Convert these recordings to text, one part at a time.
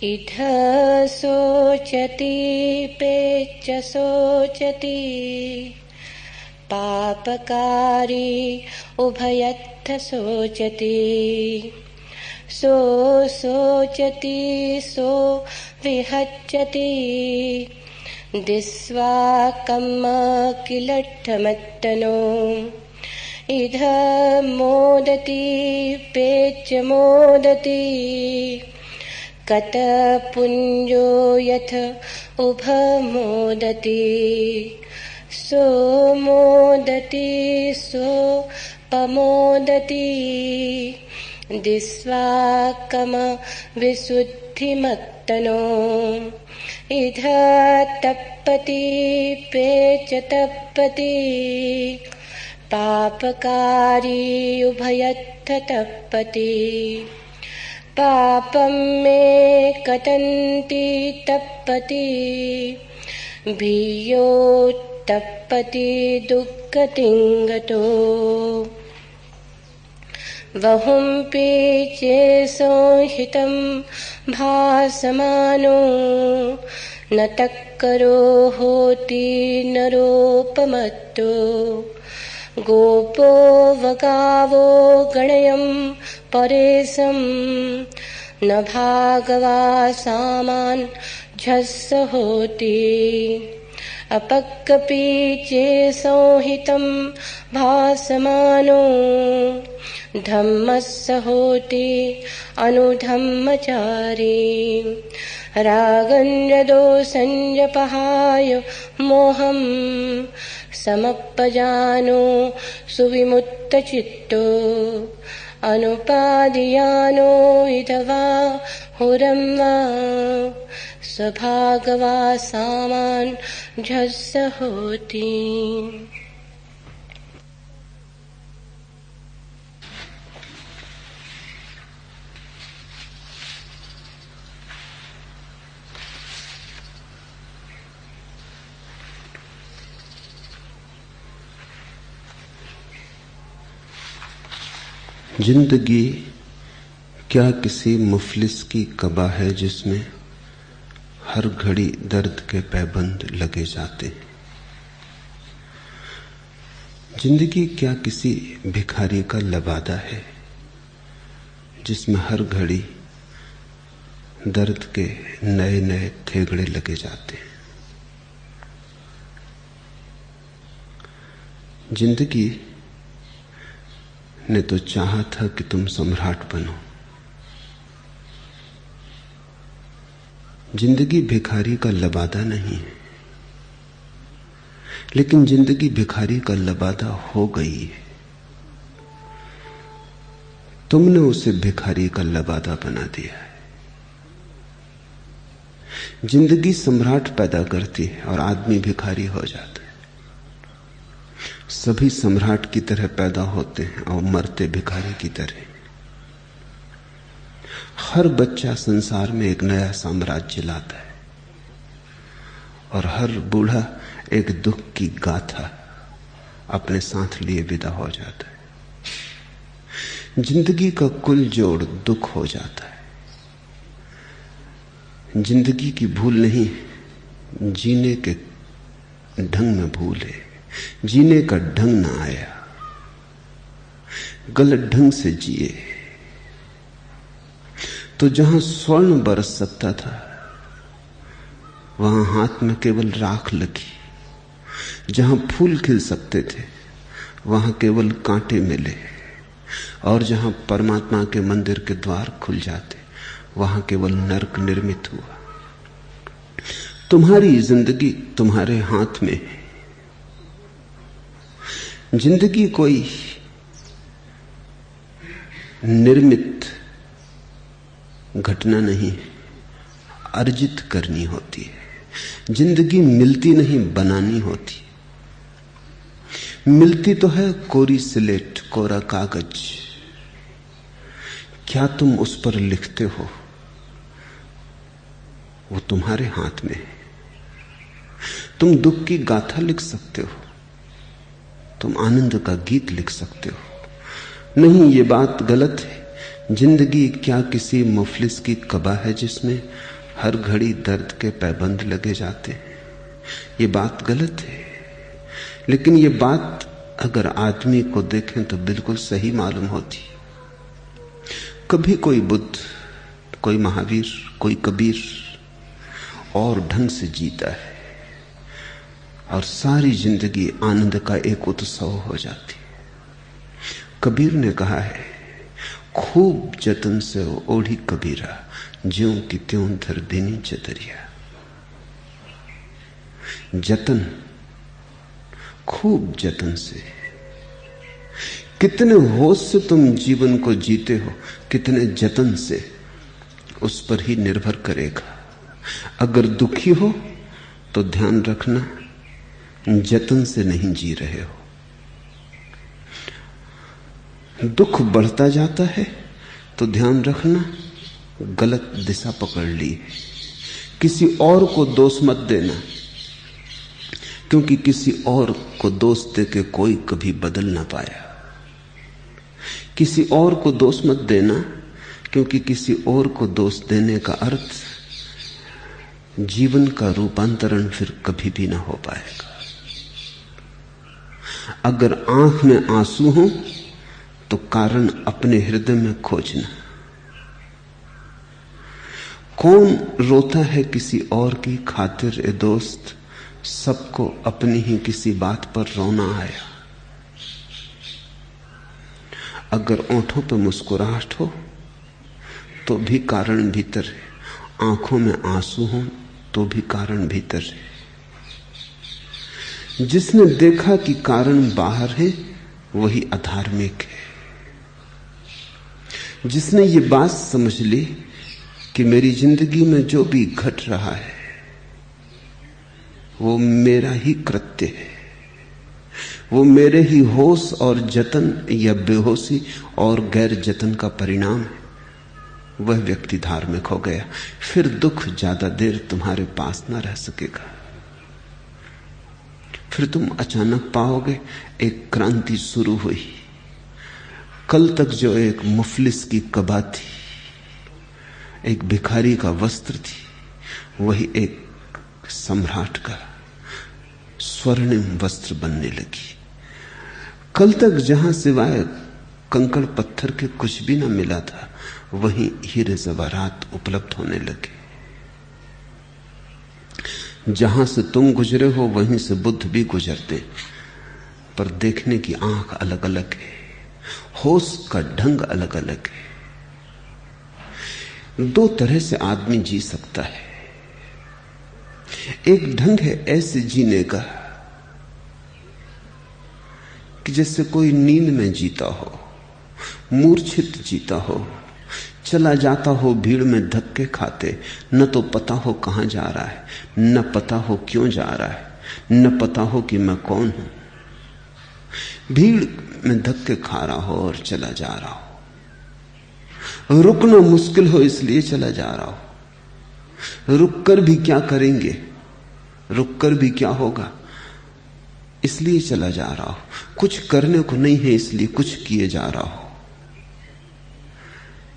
इध शोचति पेच शोचति पापकारी उभयत्थ शोचति सो शोचति सो विहच्यति दिस्वा कम्म किलट्ठमत्तनो इध मोदति पेच मोदति कत पुञ्जो यथ उभमोदति सो मोदति सो पमोदति दिस्वाकम विशुद्धिमत्तनो इध तप्पति पेच तप्पति पापकारी उभयत्थ तप्पति पापं मे कटन्ति तप्पति भीयो तप्पति दुःखतिं गतो वहुंपि चेसंहितं भासमानो न तक्करो होति नरोपमत्तो गोपो वगावो गणयं परेशं न भागवा सामान् झस्स होति अपक्कपि चेसंहितं भासमानो धम्मस्स होति अनुधम्मचारी रागञ्जदोषञ्जपहाय मोहं समप्पजानो सुविमुक्तचित्तो अनुपादियानो इदवा हुरं वा स्वभागवा सामान् झस्स होति। जिंदगी क्या किसी मुफलिस की कबा है जिसमें हर घड़ी दर्द के पैबंद लगे जाते हैं। जिंदगी क्या किसी भिखारी का लबादा है जिसमें हर घड़ी दर्द के नए नए थेगड़े लगे जाते हैं। जिंदगी ने तो चाहा था कि तुम सम्राट बनो। जिंदगी भिखारी का लबादा नहीं है, लेकिन जिंदगी भिखारी का लबादा हो गई है। तुमने उसे भिखारी का लबादा बना दिया है। जिंदगी सम्राट पैदा करती है और आदमी भिखारी हो जाता है। सभी सम्राट की तरह पैदा होते हैं और मरते भिखारी की तरह। हर बच्चा संसार में एक नया साम्राज्य लाता है और हर बूढ़ा एक दुख की गाथा अपने साथ लिए विदा हो जाता है। जिंदगी का कुल जोड़ दुख हो जाता है। जिंदगी की भूल नहीं, जीने के ढंग में भूल है। जीने का ढंग ना आया, गलत ढंग से जिए तो जहां स्वर्ण बरस सकता था वहां हाथ में केवल राख लगी। जहां फूल खिल सकते थे वहां केवल कांटे मिले और जहां परमात्मा के मंदिर के द्वार खुल जाते वहां केवल नरक निर्मित हुआ। तुम्हारी जिंदगी तुम्हारे हाथ में है। जिंदगी कोई निर्मित घटना नहीं, अर्जित करनी होती है। जिंदगी मिलती नहीं, बनानी होती। मिलती तो है कोरी स्लेट, कोरा कागज। क्या तुम उस पर लिखते हो वो तुम्हारे हाथ में है। तुम दुख की गाथा लिख सकते हो, तुम आनंद का गीत लिख सकते हो। नहीं, ये बात गलत है जिंदगी क्या किसी मुफलिस की कबा है जिसमें हर घड़ी दर्द के पैबंद लगे जाते हैं। ये बात गलत है, लेकिन ये बात अगर आदमी को देखें तो बिल्कुल सही मालूम होती। कभी कोई बुद्ध, कोई महावीर, कोई कबीर और ढंग से जीता है और सारी जिंदगी आनंद का एक उत्सव हो जाती। कबीर ने कहा है, खूब जतन से ओढ़ी कबीरा, ज्यों की त्यों धर देनी चतरिया। जतन, खूब जतन से। कितने होश से तुम जीवन को जीते हो, कितने जतन से, उस पर ही निर्भर करेगा। अगर दुखी हो तो ध्यान रखना जतन से नहीं जी रहे हो। दुख बढ़ता जाता है तो ध्यान रखना गलत दिशा पकड़ ली है। किसी और को दोष मत देना, क्योंकि किसी और को दोष देके कोई कभी बदल ना पाया। किसी और को दोष मत देना, क्योंकि किसी और को दोष देने का अर्थ जीवन का रूपांतरण फिर कभी भी ना हो पाएगा। अगर आंख में आंसू हो तो कारण अपने हृदय में खोजना। कौन रोता है किसी और की खातिर ए दोस्त, सबको अपनी ही किसी बात पर रोना आया। अगर ओंठों पर मुस्कुराहट हो तो भी कारण भीतर है, आंखों में आंसू हो तो भी कारण भीतर है। जिसने देखा कि कारण बाहर है वही अधार्मिक है। जिसने ये बात समझ ली कि मेरी जिंदगी में जो भी घट रहा है वो मेरा ही कृत्य है, वो मेरे ही होश और जतन या बेहोशी और गैर जतन का परिणाम है, वह व्यक्ति धार्मिक हो गया। फिर दुख ज्यादा देर तुम्हारे पास ना रह सकेगा। फिर तुम अचानक पाओगे एक क्रांति शुरू हुई। कल तक जो एक मुफलिस की कबा थी, एक भिखारी का वस्त्र थी, वही एक सम्राट का स्वर्णिम वस्त्र बनने लगी। कल तक जहां सिवाय कंकड़ पत्थर के कुछ भी न मिला था, वहीं हीरे जवाहरात उपलब्ध होने लगे। जहां से तुम गुजरे हो वहीं से बुद्ध भी गुजरते, पर देखने की आंख अलग अलग है, होश का ढंग अलग अलग है। दो तरह से आदमी जी सकता है। एक ढंग है ऐसे जीने का कि जैसे कोई नींद में जीता हो, मूर्छित जीता हो, चला जाता हो भीड़ में धक्के खाते, न तो पता हो कहां जा रहा है, न पता हो क्यों जा रहा है, न पता हो कि मैं कौन हूं। भीड़ में धक्के खा रहा हो और चला जा रहा हो, रुकना मुश्किल हो इसलिए चला जा रहा हो। रुककर भी क्या करेंगे, रुककर भी क्या होगा, इसलिए चला जा रहा हो। कुछ करने को नहीं है इसलिए कुछ किए जा रहा हो।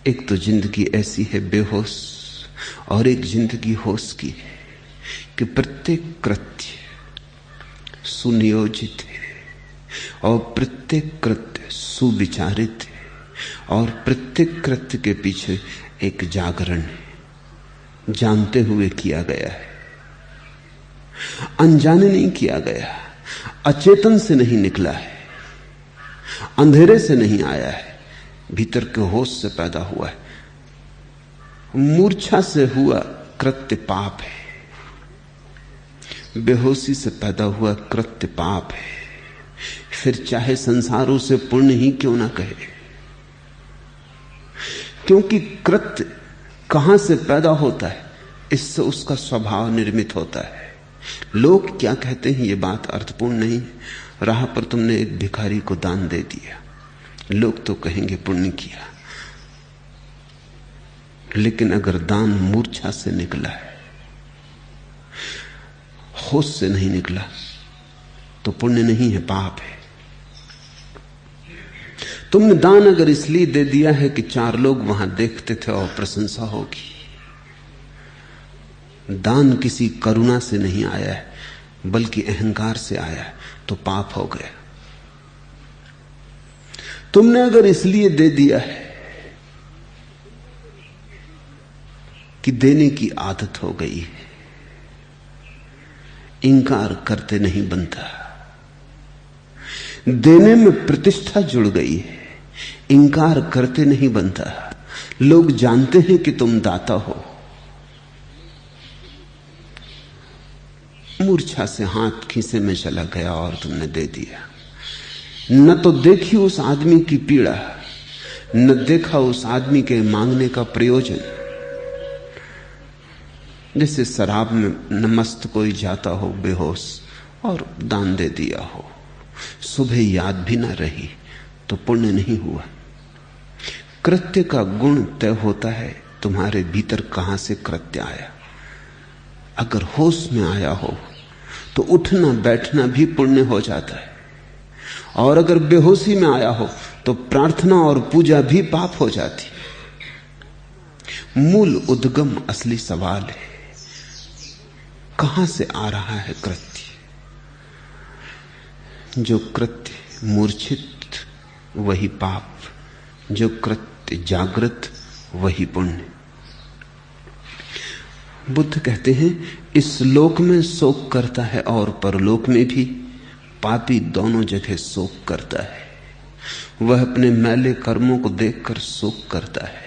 एक तो जिंदगी ऐसी है बेहोश, और एक जिंदगी होश की है कि प्रत्येक कृत्य सुनियोजित है और प्रत्येक कृत्य सुविचारित है और प्रत्येक कृत्य के पीछे एक जागरण है, जानते हुए किया गया है, अनजाने नहीं किया गया, अचेतन से नहीं निकला है, अंधेरे से नहीं आया है, भीतर के होश से पैदा हुआ है। मूर्छा से हुआ कृत्य पाप है, बेहोशी से पैदा हुआ कृत्य पाप है। फिर चाहे संसार उसे पुण्य ही क्यों ना कहे, क्योंकि कृत्य कहां से पैदा होता है, इससे उसका स्वभाव निर्मित होता है। लोग क्या कहते हैं ये बात अर्थपूर्ण नहीं। राह पर तुमने एक भिखारी को दान दे दिया, लोग तो कहेंगे पुण्य किया, लेकिन अगर दान मूर्छा से निकला है, होश से नहीं निकला, तो पुण्य नहीं है, पाप है। तुमने दान अगर इसलिए दे दिया है कि 4 लोग वहां देखते थे और प्रशंसा होगी, दान किसी करुणा से नहीं आया है बल्कि अहंकार से आया है, तो पाप हो गया। तुमने अगर इसलिए दे दिया है कि देने की आदत हो गई है, इंकार करते नहीं बनता। देने में प्रतिष्ठा जुड़ गई है, इंकार करते नहीं बनता। लोग जानते हैं कि तुम दाता हो। मूर्छा से हाथ खीसे में चला गया और तुमने दे दिया। न तो देखी उस आदमी की पीड़ा, न देखा उस आदमी के मांगने का प्रयोजन। जैसे शराब में न मस्त कोई जाता हो बेहोश और दान दे दिया हो, सुबह याद भी ना रही तो पुण्य नहीं हुआ। कृत्य का गुण तय होता है तुम्हारे भीतर कहां से कृत्य आया। अगर होश में आया हो तो उठना बैठना भी पुण्य हो जाता है, और अगर बेहोशी में आया हो तो प्रार्थना और पूजा भी पाप हो जाती। मूल उद्गम असली सवाल है, कहां से आ रहा है कृत्य? जो कृत्य मूर्छित वही पाप, जो कृत्य जागृत वही पुण्य। बुद्ध कहते हैं इस लोक में शोक करता है और परलोक में भी पापी दोनों जगह शोक करता है। वह अपने मैले कर्मों को देखकर शोक करता है,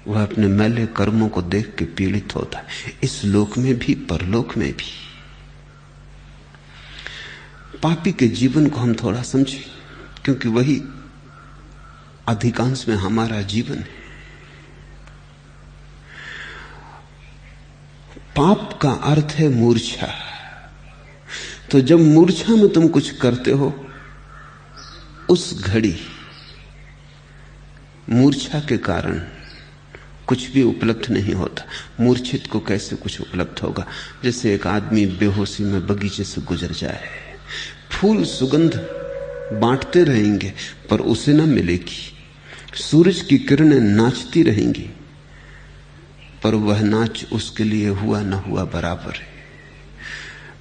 वह अपने मैले कर्मों को देख के पीड़ित होता है, इस लोक में भी परलोक में भी। पापी के जीवन को हम थोड़ा समझें, क्योंकि वही अधिकांश में हमारा जीवन है। पाप का अर्थ है मूर्छा। तो जब मूर्छा में तुम कुछ करते हो, उस घड़ी मूर्छा के कारण कुछ भी उपलब्ध नहीं होता। मूर्छित को कैसे कुछ उपलब्ध होगा? जैसे एक आदमी बेहोशी में बगीचे से गुजर जाए, फूल सुगंध बांटते रहेंगे पर उसे न मिलेगी। सूरज की किरणें नाचती रहेंगी पर वह नाच उसके लिए हुआ न हुआ बराबर है।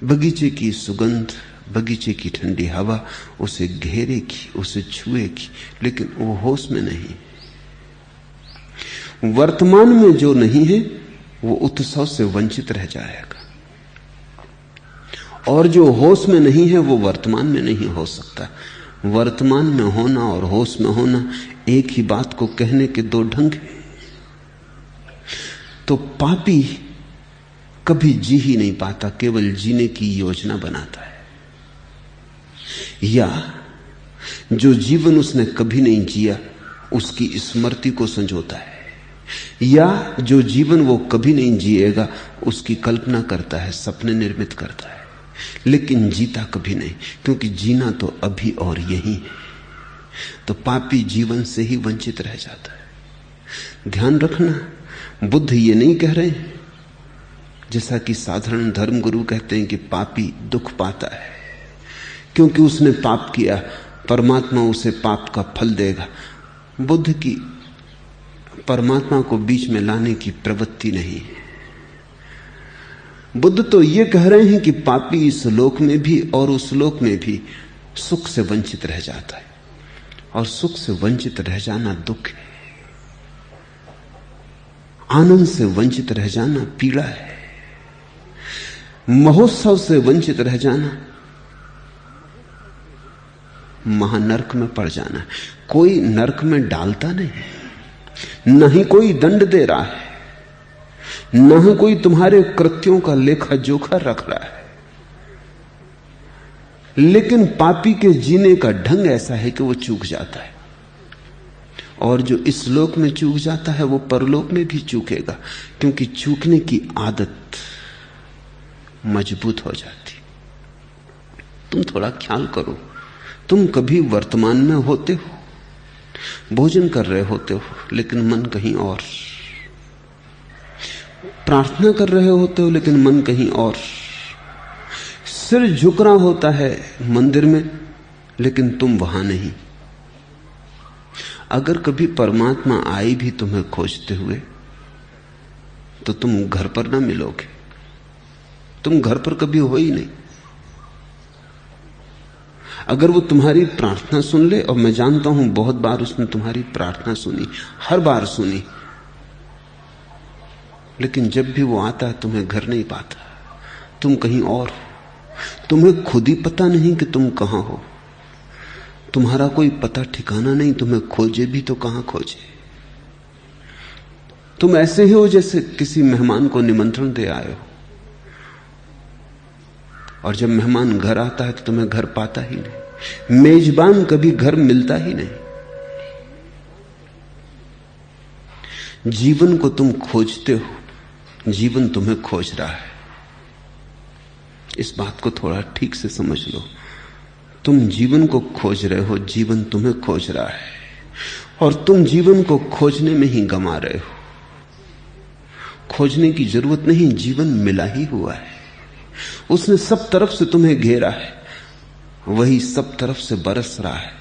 बगीचे की सुगंध, बगीचे की ठंडी हवा उसे घेरेगी, उसे छुएगी, लेकिन वो होश में नहीं। वर्तमान में जो नहीं है वो उत्सव से वंचित रह जाएगा, और जो होश में नहीं है वो वर्तमान में नहीं हो सकता। वर्तमान में होना और होश में होना एक ही बात को कहने के 2 ढंग हैं। तो पापी कभी जी ही नहीं पाता, केवल जीने की योजना बनाता है। या जो जीवन उसने कभी नहीं जिया उसकी स्मृति को संजोता है, या जो जीवन वो कभी नहीं जिएगा उसकी कल्पना करता है, सपने निर्मित करता है, लेकिन जीता कभी नहीं, क्योंकि जीना तो अभी और यही है। तो पापी जीवन से ही वंचित रह जाता है। ध्यान रखना, बुद्ध ये नहीं कह रहे हैं जैसा कि साधारण धर्मगुरु कहते हैं कि पापी दुख पाता है क्योंकि उसने पाप किया, परमात्मा उसे पाप का फल देगा। बुद्ध की परमात्मा को बीच में लाने की प्रवृत्ति नहीं है। बुद्ध तो ये कह रहे हैं कि पापी इस लोक में भी और उस लोक में भी सुख से वंचित रह जाता है, और सुख से वंचित रह जाना दुख है, आनंद से वंचित रह जाना पीड़ा है, महोत्सव से वंचित रह जाना महानरक में पड़ जाना है। कोई नरक में डालता नहीं, न ही कोई दंड दे रहा है, न ही कोई तुम्हारे कृत्यों का लेखा जोखा रख रहा है, लेकिन पापी के जीने का ढंग ऐसा है कि वो चूक जाता है, और जो इस लोक में चूक जाता है वो परलोक में भी चूकेगा, क्योंकि चूकने की आदत मजबूत हो जाती। तुम थोड़ा ख्याल करो, तुम कभी वर्तमान में होते हो, भोजन कर रहे होते हो लेकिन मन कहीं और, प्रार्थना कर रहे होते हो लेकिन मन कहीं और, सिर झुक रहा होता है मंदिर में लेकिन तुम वहां नहीं। अगर कभी परमात्मा आई भी तुम्हें खोजते हुए तो तुम घर पर ना मिलोगे। तुम घर पर कभी हो ही नहीं। अगर वो तुम्हारी प्रार्थना सुन ले, और मैं जानता हूं बहुत बार उसने तुम्हारी प्रार्थना सुनी, हर बार सुनी, लेकिन जब भी वो आता है तुम्हें घर नहीं पाता, तुम कहीं और हो। तुम्हें खुद ही पता नहीं कि तुम कहां हो। तुम्हारा कोई पता ठिकाना नहीं, तुम्हें खोजे भी तो कहां खोजे। तुम ऐसे ही हो जैसे किसी मेहमान को निमंत्रण दे आए हो, और जब मेहमान घर आता है तो तुम्हें घर पाता ही नहीं। मेजबान कभी घर मिलता ही नहीं। जीवन को तुम खोजते हो, जीवन तुम्हें खोज रहा है। इस बात को थोड़ा ठीक से समझ लो। तुम जीवन को खोज रहे हो, जीवन तुम्हें खोज रहा है, और तुम जीवन को खोजने में ही गंवा रहे हो। खोजने की जरूरत नहीं, जीवन मिला ही हुआ है। उसने सब तरफ से तुम्हें घेरा है, वही सब तरफ से बरस रहा है।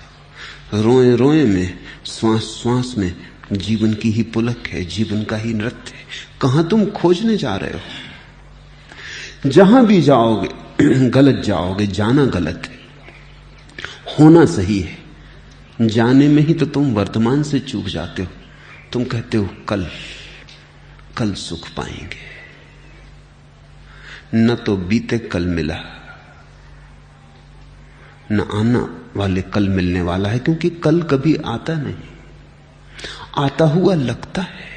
रोए रोए में, श्वास श्वास में जीवन की ही पुलक है, जीवन का ही नृत्य है। कहां तुम खोजने जा रहे हो? जहां भी जाओगे गलत जाओगे। जाना गलत है, होना सही है। जाने में ही तो तुम वर्तमान से चूक जाते हो। तुम कहते हो कल कल सुख पाएंगे, न तो बीते कल मिला, न आना वाले कल मिलने वाला है, क्योंकि कल कभी आता नहीं। आता हुआ लगता है,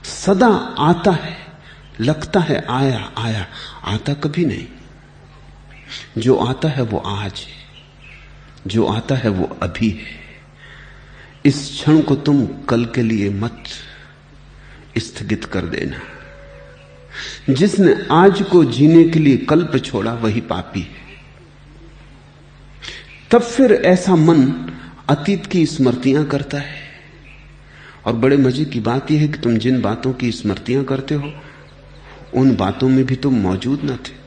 सदा आता है, लगता है आया आया, आता कभी नहीं। जो आता है वो आज है, जो आता है वो अभी है। इस क्षण को तुम कल के लिए मत स्थगित कर देना। जिसने आज को जीने के लिए कल पे छोड़ा वही पापी है। तब फिर ऐसा मन अतीत की स्मृतियां करता है। और बड़े मजे की बात यह है कि तुम जिन बातों की स्मृतियां करते हो उन बातों में भी तुम मौजूद न थे।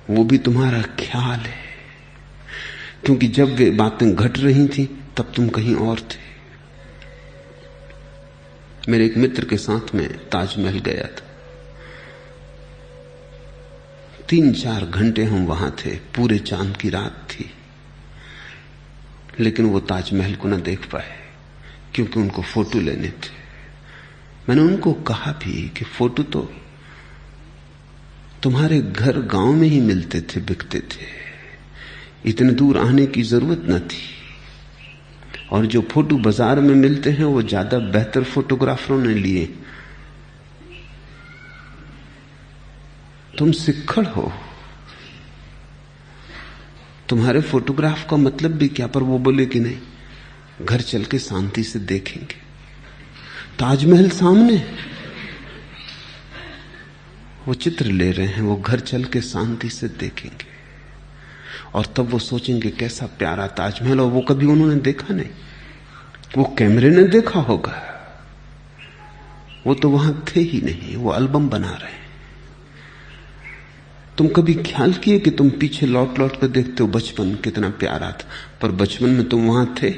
वो भी तुम्हारा ख्याल है, क्योंकि जब वे बातें घट रही थी तब तुम कहीं और थे। मेरे एक मित्र के साथ में ताजमहल गया था। 3-4 घंटे हम वहां थे, पूरे चांद की रात थी, लेकिन वो ताजमहल को न देख पाए क्योंकि उनको फोटो लेने थे। मैंने उनको कहा भी कि फोटो तो तुम्हारे घर गांव में ही मिलते थे, बिकते थे, इतने दूर आने की जरूरत न थी। और जो फोटो बाजार में मिलते हैं वो ज्यादा बेहतर फोटोग्राफरों ने लिए। तुम सिक्खड़ हो, तुम्हारे फोटोग्राफ का मतलब भी क्या? पर वो बोले कि नहीं, घर चल के शांति से देखेंगे। ताजमहल सामने, वो चित्र ले रहे हैं, वो घर चल के शांति से देखेंगे और तब वो सोचेंगे कैसा प्यारा ताजमहल। और वो कभी उन्होंने देखा नहीं, वो कैमरे ने देखा होगा, वो तो वहां थे ही नहीं, वो एल्बम बना रहे हैं। तुम कभी ख्याल किए कि तुम पीछे लौट लौट कर देखते हो बचपन कितना प्यारा था, पर बचपन में तुम वहां थे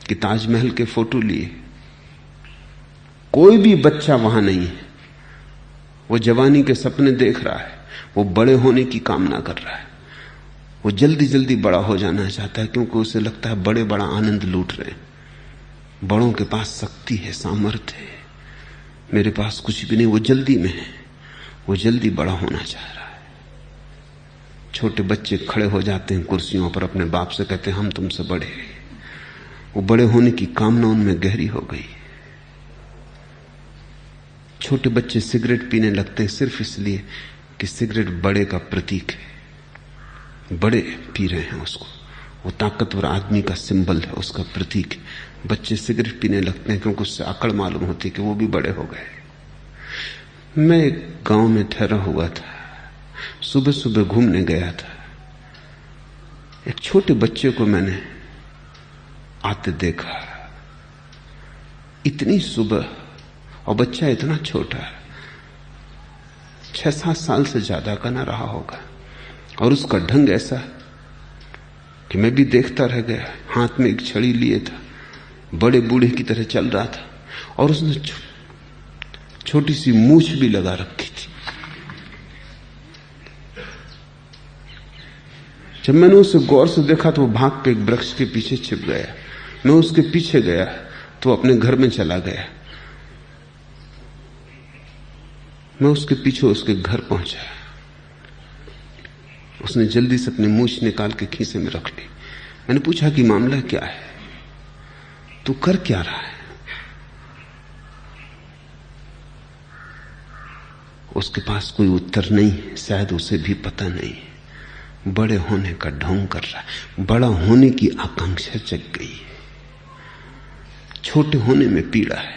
कि ताजमहल के फोटो लिए? कोई भी बच्चा वहां नहीं है। वो जवानी के सपने देख रहा है, वो बड़े होने की कामना कर रहा है, वो जल्दी जल्दी बड़ा हो जाना चाहता है, क्योंकि उसे लगता है बड़े बड़ा आनंद लूट रहे हैं, बड़ों के पास शक्ति है, सामर्थ्य है, मेरे पास कुछ भी नहीं। वो जल्दी में है, वो जल्दी बड़ा होना चाह रहा है। छोटे बच्चे खड़े हो जाते हैं कुर्सियों पर, अपने बाप से कहते हैं हम तुमसे बड़े हैं। वो बड़े होने की कामना उनमें गहरी हो गई। छोटे बच्चे सिगरेट पीने लगते हैं सिर्फ इसलिए कि सिगरेट बड़े का प्रतीक है, बड़े पी रहे हैं उसको, वो ताकतवर आदमी का सिंबल है, उसका प्रतीक है। बच्चे सिगरेट पीने लगते हैं क्योंकि उससे अकड़ मालूम होती है कि वो भी बड़े हो गए। मैं एक गांव में ठहरा हुआ था, सुबह सुबह घूमने गया था। एक छोटे बच्चे को मैंने आते देखा, इतनी सुबह, और बच्चा इतना छोटा, 6-7 साल से ज्यादा का ना रहा होगा, और उसका ढंग ऐसा कि मैं भी देखता रह गया। हाथ में एक छड़ी लिए था, बड़े बूढ़े की तरह चल रहा था, और उसने छोटी सी मूछ भी लगा रखी थी। जब मैंने उसे गौर से देखा तो वो भाग के एक वृक्ष के पीछे छिप गया। मैं उसके पीछे गया तो अपने घर में चला गया। मैं उसके पीछे उसके घर पहुंचा। उसने जल्दी से अपनी मूछ निकाल के खीसे में रख ली। मैंने पूछा कि मामला क्या है, तू कर क्या रहा है? उसके पास कोई उत्तर नहीं, शायद उसे भी पता नहीं। बड़े होने का ढोंग कर रहा है, बड़ा होने की आकांक्षा जग गई है। छोटे होने में पीड़ा है,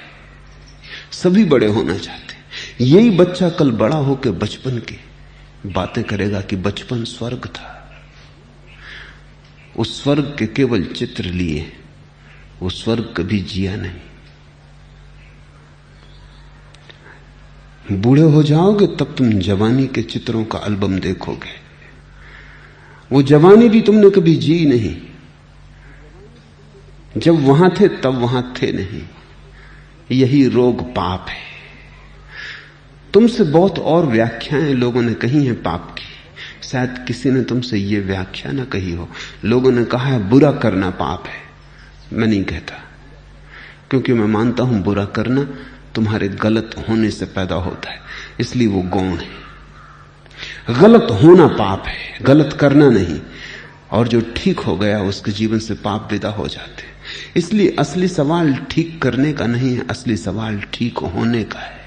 सभी बड़े होना चाहते हैं। यही बच्चा कल बड़ा होकर बचपन की बातें करेगा कि बचपन स्वर्ग था। उस स्वर्ग के केवल चित्र लिए, वो स्वर्ग कभी जिया नहीं। बूढ़े हो जाओगे तब तुम जवानी के चित्रों का एल्बम देखोगे। वो जवानी भी तुमने कभी जी नहीं। जब वहां थे तब वहां थे नहीं। यही रोग पाप है। तुमसे बहुत और व्याख्याएं लोगों ने कही हैं पाप की, शायद किसी ने तुमसे ये व्याख्या ना कही हो। लोगों ने कहा है बुरा करना पाप है। मैं नहीं कहता, क्योंकि मैं मानता हूं बुरा करना तुम्हारे गलत होने से पैदा होता है, इसलिए वो गौण है। गलत होना पाप है, गलत करना नहीं। और जो ठीक हो गया उसके जीवन से पाप विदा हो जाते। इसलिए असली सवाल ठीक करने का नहीं है, असली सवाल ठीक होने का है।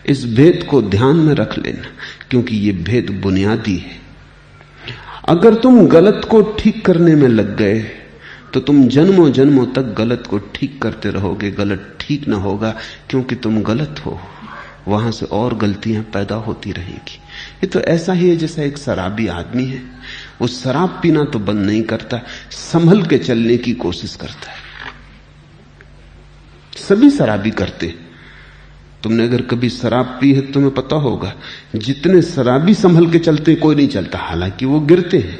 इस भेद को ध्यान में रख लेना, क्योंकि ये भेद बुनियादी है। अगर तुम गलत को ठीक करने में लग गए तो तुम जन्मों जन्मों तक गलत को ठीक करते रहोगे। गलत ठीक ना होगा, क्योंकि तुम गलत हो, वहां से और गलतियां पैदा होती रहेंगी। ये तो ऐसा ही है जैसा एक शराबी आदमी है, वो शराब पीना तो बंद नहीं करता, संभल के चलने की कोशिश करता है। सभी शराबी करते। तुमने अगर कभी शराब पी है तो तुम्हें पता होगा, जितने शराबी संभल के चलते कोई नहीं चलता। हालांकि वो गिरते हैं,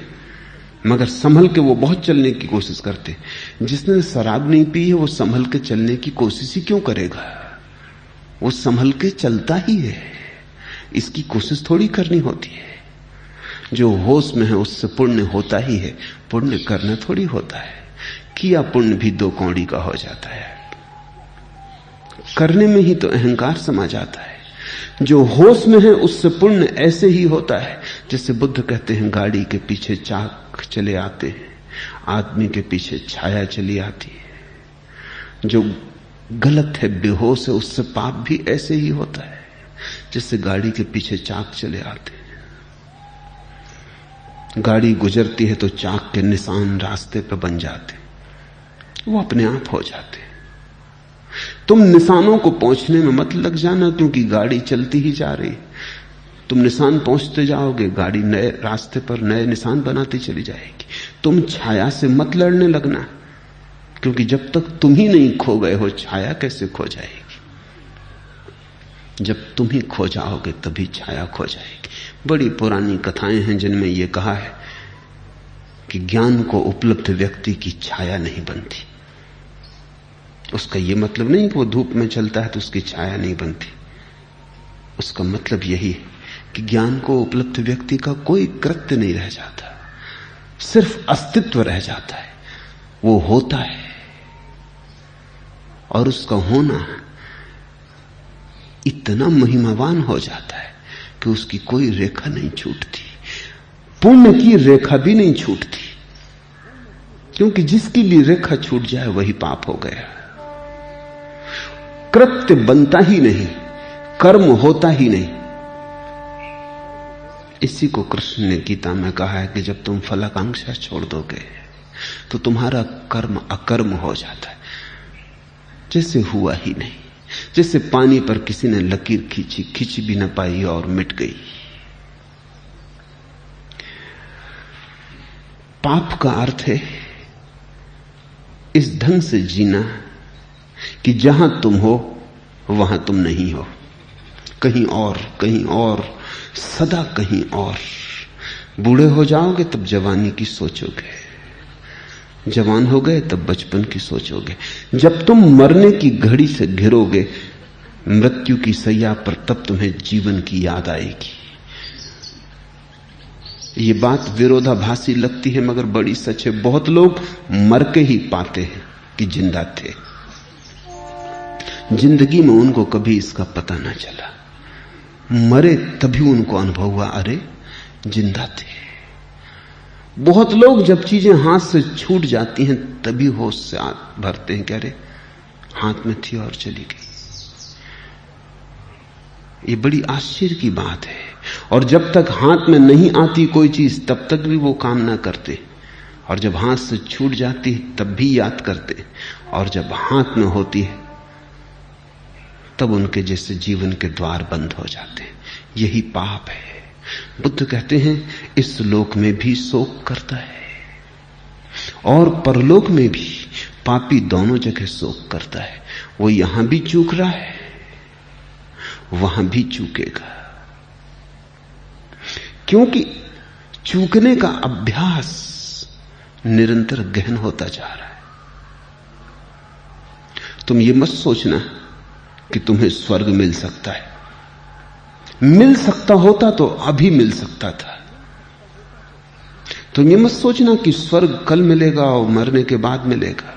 मगर संभल के वो बहुत चलने की कोशिश करते। जिसने शराब नहीं पी है वो संभल के चलने की कोशिश ही क्यों करेगा? वो संभल के चलता ही है, इसकी कोशिश थोड़ी करनी होती है। जो होश में है उससे पुण्य होता ही है, पुण्य करना थोड़ी होता है। किया पुण्य भी 2 कौड़ी का हो जाता है। करने में ही तो अहंकार समा जाता है। जो होश में है उससे पुण्य ऐसे ही होता है जैसे बुद्ध कहते हैं, गाड़ी के पीछे चाक चले आते हैं, आदमी के पीछे छाया चली आती है। जो गलत है, बेहोश है, उससे पाप भी ऐसे ही होता है जैसे गाड़ी के पीछे चाक चले आते हैं। गाड़ी गुजरती है तो चाक के निशान रास्ते पर बन जाते, वो अपने आप हो जाते। तुम निशानों को पहुंचने में मत लग जाना, क्योंकि गाड़ी चलती ही जा रही। तुम निशान पहुंचते जाओगे, गाड़ी नए रास्ते पर नए निशान बनाती चली जाएगी। तुम छाया से मत लड़ने लगना, क्योंकि जब तक तुम ही नहीं खो गए हो, छाया कैसे खो जाएगी? जब तुम ही खो जाओगे तभी छाया खो जाएगी। बड़ी पुरानी कथाएं हैं जिनमें यह कहा है कि ज्ञान को उपलब्ध व्यक्ति की छाया नहीं बनती। उसका यह मतलब नहीं कि वो धूप में चलता है तो उसकी छाया नहीं बनती। उसका मतलब यही है कि ज्ञान को उपलब्ध व्यक्ति का कोई कृत्य नहीं रह जाता, सिर्फ अस्तित्व रह जाता है। वो होता है और उसका होना इतना महिमावान हो जाता है कि उसकी कोई रेखा नहीं छूटती। पुण्य की रेखा भी नहीं छूटती, क्योंकि जिसकी भी रेखा छूट जाए वही पाप हो गया। कृत्य बनता ही नहीं, कर्म होता ही नहीं। इसी को कृष्ण ने गीता में कहा है कि जब तुम फलाकांक्षा छोड़ दोगे तो तुम्हारा कर्म अकर्म हो जाता है, जैसे हुआ ही नहीं। जैसे पानी पर किसी ने लकीर खींची, खींच भी न पाई और मिट गई। पाप का अर्थ है इस ढंग से जीना कि जहां तुम हो वहां तुम नहीं हो, कहीं और, सदा कहीं और। बूढ़े हो जाओगे तब जवानी की सोचोगे, जवान हो गए तब बचपन की सोचोगे। जब तुम मरने की घड़ी से घिरोगे मृत्यु की सैया पर, तब तुम्हें जीवन की याद आएगी। ये बात विरोधाभासी लगती है मगर बड़ी सच है। बहुत लोग मर के ही पाते हैं कि जिंदा थे। जिंदगी में उनको कभी इसका पता ना चला, मरे तभी उनको अनुभव हुआ अरे जिंदा थे। बहुत लोग जब चीजें हाथ से छूट जाती हैं तभी होश से भरते हैं कि अरे हाथ में थी और चली गई। ये बड़ी आश्चर्य की बात है। और जब तक हाथ में नहीं आती कोई चीज तब तक भी वो काम ना करते, और जब हाथ से छूट जाती है तब भी याद करते, और जब हाथ में होती है तब उनके जैसे जीवन के द्वार बंद हो जाते हैं। यही पाप है। बुद्ध कहते हैं इस लोक में भी शोक करता है और परलोक में भी। पापी दोनों जगह शोक करता है। वो यहां भी चूक रहा है, वहां भी चूकेगा, क्योंकि चूकने का अभ्यास निरंतर गहन होता जा रहा है। तुम ये मत सोचना कि तुम्हें स्वर्ग मिल सकता है। मिल सकता होता तो अभी मिल सकता था। तुम ये मत सोचना कि स्वर्ग कल मिलेगा और मरने के बाद मिलेगा,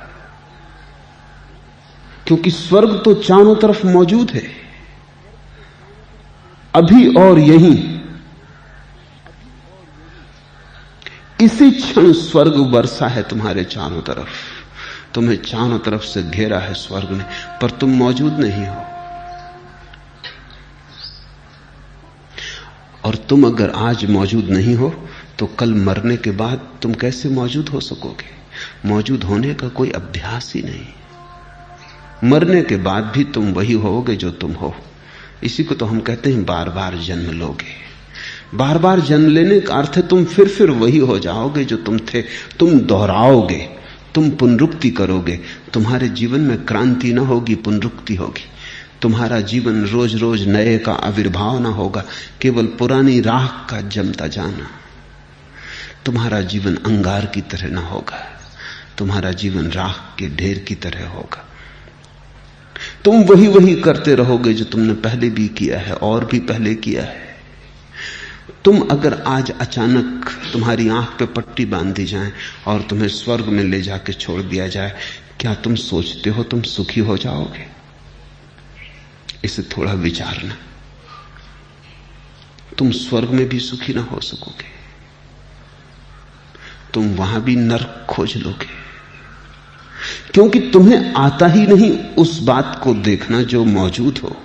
क्योंकि स्वर्ग तो चारों तरफ मौजूद है, अभी और यहीं। इसी क्षण स्वर्ग वर्षा है तुम्हारे चारों तरफ, तुम्हें चारों तरफ से घेरा है स्वर्ग ने, पर तुम मौजूद नहीं हो। और तुम अगर आज मौजूद नहीं हो तो कल मरने के बाद तुम कैसे मौजूद हो सकोगे? मौजूद होने का कोई अभ्यास ही नहीं। मरने के बाद भी तुम वही होगे जो तुम हो। इसी को तो हम कहते हैं बार बार जन्म लोगे। बार बार जन्म लेने का अर्थ है तुम फिर वही हो जाओगे जो तुम थे। तुम दोहराओगे, तुम पुनरुक्ति करोगे। तुम्हारे जीवन में क्रांति ना होगी, पुनरुक्ति होगी। तुम्हारा जीवन रोज रोज नए का आविर्भाव ना होगा, केवल पुरानी राख का जमता जाना। तुम्हारा जीवन अंगार की तरह ना होगा, तुम्हारा जीवन राख के ढेर की तरह होगा। तुम वही करते रहोगे जो तुमने पहले भी किया है और भी पहले किया है। तुम अगर आज अचानक तुम्हारी आंख पे पट्टी बांध दी जाए और तुम्हें स्वर्ग में ले जाके छोड़ दिया जाए, क्या तुम सोचते हो तुम सुखी हो जाओगे? इसे थोड़ा विचारना। तुम स्वर्ग में भी सुखी ना हो सकोगे, तुम वहां भी नरक खोज लोगे, क्योंकि तुम्हें आता ही नहीं उस बात को देखना जो मौजूद हो।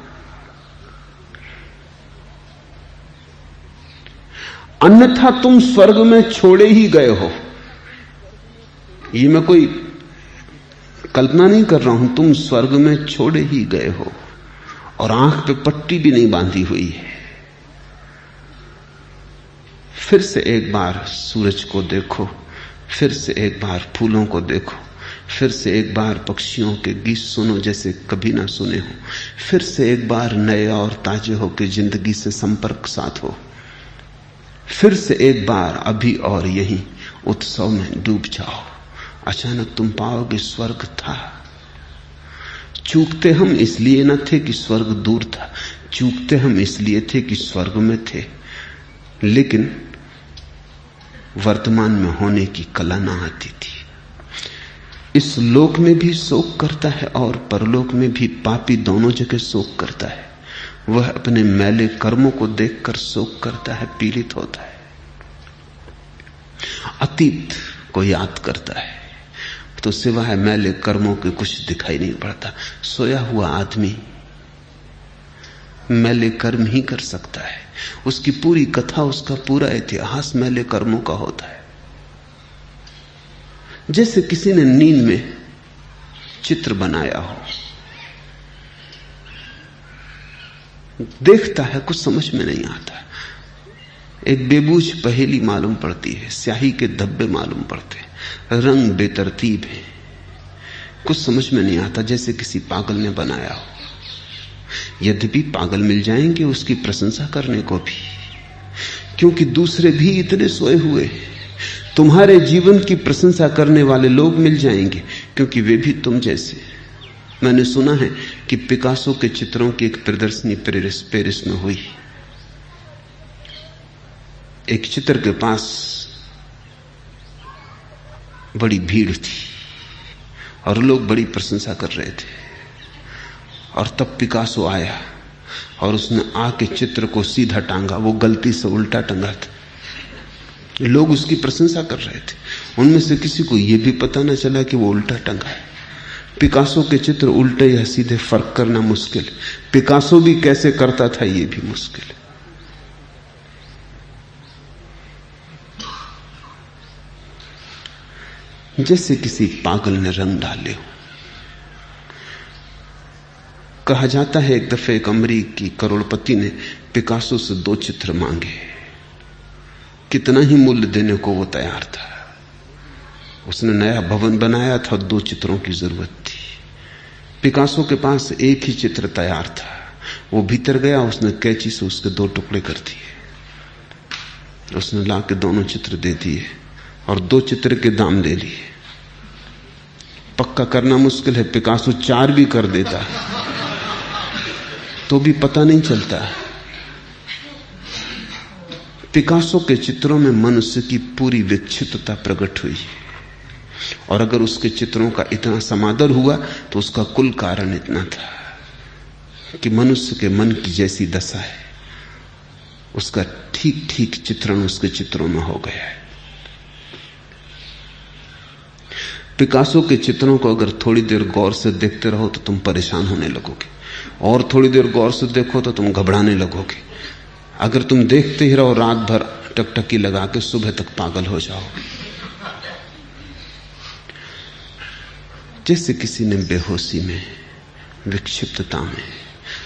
अन्यथा तुम स्वर्ग में छोड़े ही गए हो। ये मैं कोई कल्पना नहीं कर रहा हूं, तुम स्वर्ग में छोड़े ही गए हो और आंख पे पट्टी भी नहीं बांधी हुई है। फिर से एक बार सूरज को देखो, फिर से एक बार फूलों को देखो, फिर से एक बार पक्षियों के गीत सुनो जैसे कभी ना सुने हो। फिर से एक बार नए और ताजे होकर जिंदगी से संपर्क साधो। फिर से एक बार अभी और यहीं उत्सव में डूब जाओ। अचानक तुम पाओगे स्वर्ग था। चूकते हम इसलिए न थे कि स्वर्ग दूर था, चूकते हम इसलिए थे कि स्वर्ग में थे, लेकिन वर्तमान में होने की कला ना आती थी। इस लोक में भी शोक करता है और परलोक में भी पापी दोनों जगह शोक करता है। वह अपने मैले कर्मों को देखकर शोक करता है, पीड़ित होता है। अतीत को याद करता है तो सिवाय मैले कर्मों के कुछ दिखाई नहीं पड़ता। सोया हुआ आदमी मैले कर्म ही कर सकता है। उसकी पूरी कथा, उसका पूरा इतिहास मैले कर्मों का होता है। जैसे किसी ने नींद में चित्र बनाया हो, देखता है कुछ समझ में नहीं आता, एक बेबूझ पहेली मालूम पड़ती है, स्याही के धब्बे मालूम पड़ते हैं, रंग बेतरतीब है, कुछ समझ में नहीं आता, जैसे किसी पागल ने बनाया हो। यद्यपि पागल मिल जाएंगे उसकी प्रशंसा करने को भी, क्योंकि दूसरे भी इतने सोए हुए, तुम्हारे जीवन की प्रशंसा करने वाले लोग मिल जाएंगे, क्योंकि वे भी तुम जैसे। मैंने सुना है कि पिकासो के चित्रों की एक प्रदर्शनी पेरिस में हुई। एक चित्र के पास बड़ी भीड़ थी और लोग बड़ी प्रशंसा कर रहे थे, और तब पिकासो आया और उसने आके चित्र को सीधा टांगा। वो गलती से उल्टा टंगा था। लोग उसकी प्रशंसा कर रहे थे, उनमें से किसी को यह भी पता न चला कि वो उल्टा टंगा है। पिकासो के चित्र उल्टे या सीधे फर्क करना मुश्किल है। पिकासो भी कैसे करता था यह भी मुश्किल है। जैसे किसी पागल ने रंग डाले हो। कहा जाता है एक दफे एक अमरीकी करोड़पति ने पिकासो से 2 चित्र मांगे। कितना ही मूल्य देने को वो तैयार था। उसने नया भवन बनाया था, 2 चित्रों की जरूरत थी। पिकासो के पास एक ही चित्र तैयार था। वो भीतर गया, उसने कैंची से उसके 2 टुकड़े कर दिए। उसने लाके दोनों चित्र दे दिए और 2 चित्र के दाम ले लिए। पक्का करना मुश्किल है, पिकासो 4 भी कर देता तो भी पता नहीं चलता। पिकासो के चित्रों में मनुष्य की पूरी विक्षिप्तता प्रकट हुई, और अगर उसके चित्रों का इतना समादर हुआ तो उसका कुल कारण इतना था कि मनुष्य के मन की जैसी दशा है उसका ठीक ठीक चित्रण उसके चित्रों में हो गया है। पिकासो के चित्रों को अगर थोड़ी देर गौर से देखते रहो तो तुम परेशान होने लगोगे, और थोड़ी देर गौर से देखो तो तुम घबराने लगोगे। अगर तुम देखते ही रहो रात भर टकटकी लगा के, सुबह तक पागल हो जाओगे। जैसे किसी ने बेहोशी में, विक्षिप्तता में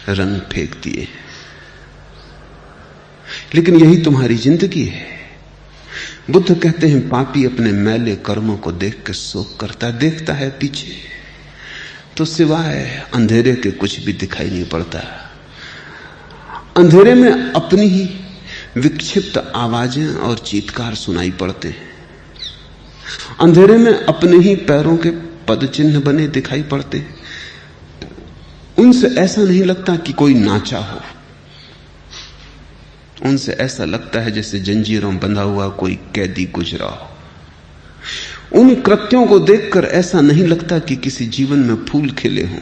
रंग फेंक दिए। लेकिन यही तुम्हारी जिंदगी है। बुद्ध कहते हैं पापी अपने मैले कर्मों को देख के शोक करता है। देखता है पीछे तो सिवाय अंधेरे के कुछ भी दिखाई नहीं पड़ता। अंधेरे में अपनी ही विक्षिप्त आवाजें और चीत्कार सुनाई पड़ते हैं। अंधेरे में अपने ही पैरों के पद चिन्ह बने दिखाई पड़ते हैं। उनसे ऐसा नहीं लगता कि कोई नाचा हो। उनसे ऐसा लगता है जैसे जंजीरों बंधा हुआ कोई कैदी गुजरा हो। उन कृत्यों को देखकर ऐसा नहीं लगता कि किसी जीवन में फूल खिले हों।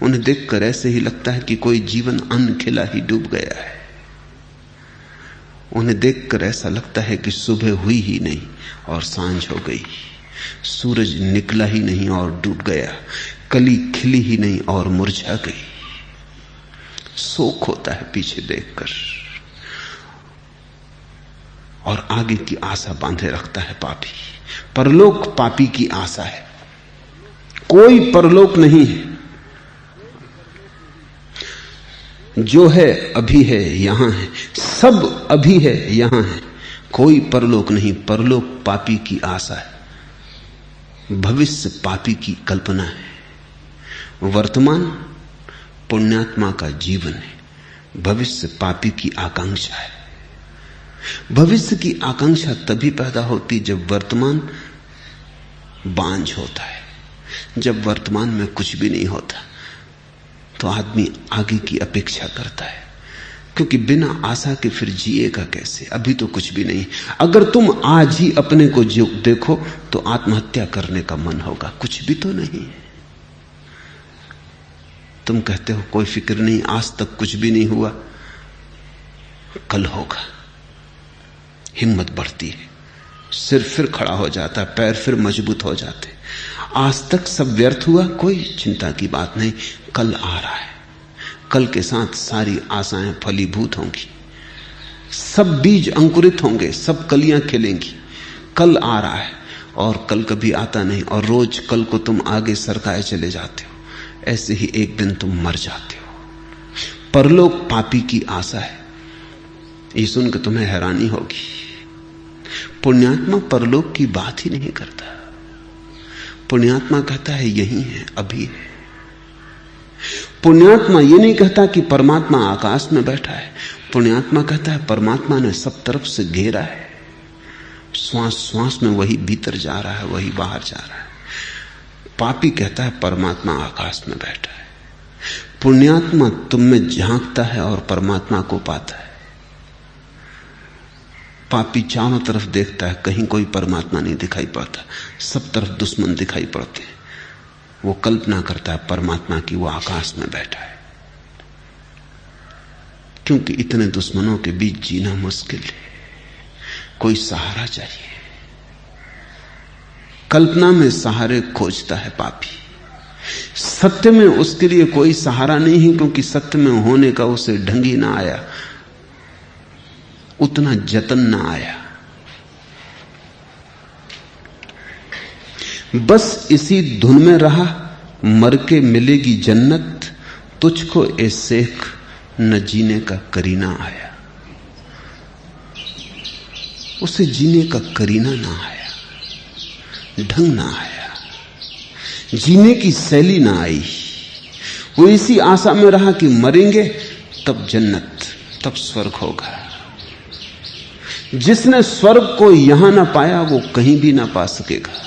उन्हें देखकर ऐसे ही लगता है कि कोई जीवन अनखिला ही डूब गया है। उन्हें देखकर ऐसा लगता है कि सुबह हुई ही नहीं और सांझ हो गई, सूरज निकला ही नहीं और डूब गया, कली खिली ही नहीं और मुरझा गई। शोक होता है पीछे देखकर, और आगे की आशा बांधे रखता है पापी। परलोक पापी की आशा है, कोई परलोक नहीं है। जो है अभी है, यहां है, सब अभी है, यहां है, कोई परलोक नहीं। परलोक पापी की आशा है, भविष्य पापी की कल्पना है। वर्तमान पुण्यात्मा का जीवन है, भविष्य पापी की आकांक्षा है। भविष्य की आकांक्षा तभी पैदा होती जब वर्तमान बांझ होता है। जब वर्तमान में कुछ भी नहीं होता तो आदमी आगे की अपेक्षा करता है, क्योंकि बिना आशा के फिर जिएगा कैसे? अभी तो कुछ भी नहीं। अगर तुम आज ही अपने को देखो तो आत्महत्या करने का मन होगा, कुछ भी तो नहीं है। तुम कहते हो कोई फिक्र नहीं, आज तक कुछ भी नहीं हुआ, कल होगा। हिम्मत बढ़ती है, सिर फिर खड़ा हो जाता है, पैर फिर मजबूत हो जाते। आज तक सब व्यर्थ हुआ, कोई चिंता की बात नहीं, कल आ रहा है। कल के साथ सारी आशाएं फलीभूत होंगी, सब बीज अंकुरित होंगे, सब कलियां खिलेंगी। कल आ रहा है और कल कभी आता नहीं, और रोज कल को तुम आगे सरकाए चले जाते हो। ऐसे ही एक दिन तुम मर जाते हो। परलोक पापी की आशा है। ये सुनकर तुम्हें हैरानी होगी, पुण्यात्मा परलोक की बात ही नहीं करता। पुण्यात्मा कहता है यही है, अभी है। पुण्यात्मा ये नहीं कहता कि परमात्मा आकाश में बैठा है। पुण्यात्मा कहता है परमात्मा ने सब तरफ से घेरा है, श्वास श्वास में वही भीतर जा रहा है, वही बाहर जा रहा है। पापी कहता है परमात्मा आकाश में बैठा है। पुण्यात्मा तुम में झांकता है और परमात्मा को पाता है। पापी चारों तरफ देखता है, कहीं कोई परमात्मा नहीं दिखाई पड़ता, सब तरफ दुश्मन दिखाई पड़ते हैं। वो कल्पना करता है परमात्मा की, वो आकाश में बैठा है। क्योंकि इतने दुश्मनों के बीच जीना मुश्किल है, कोई सहारा चाहिए। कल्पना में सहारे खोजता है पापी। सत्य में उसके लिए कोई सहारा नहीं है, क्योंकि सत्य में होने का उसे ढंग ही ना आया, उतना जतन ना आया। बस इसी धुन में रहा, मर के मिलेगी जन्नत, तुझको ए शेख न जीने का करीना आया। उसे जीने का करीना ना आया, ढंग ना आया, जीने की शैली ना आई। वो इसी आशा में रहा कि मरेंगे तब जन्नत, तब स्वर्ग होगा। जिसने स्वर्ग को यहां ना पाया वो कहीं भी ना पा सकेगा।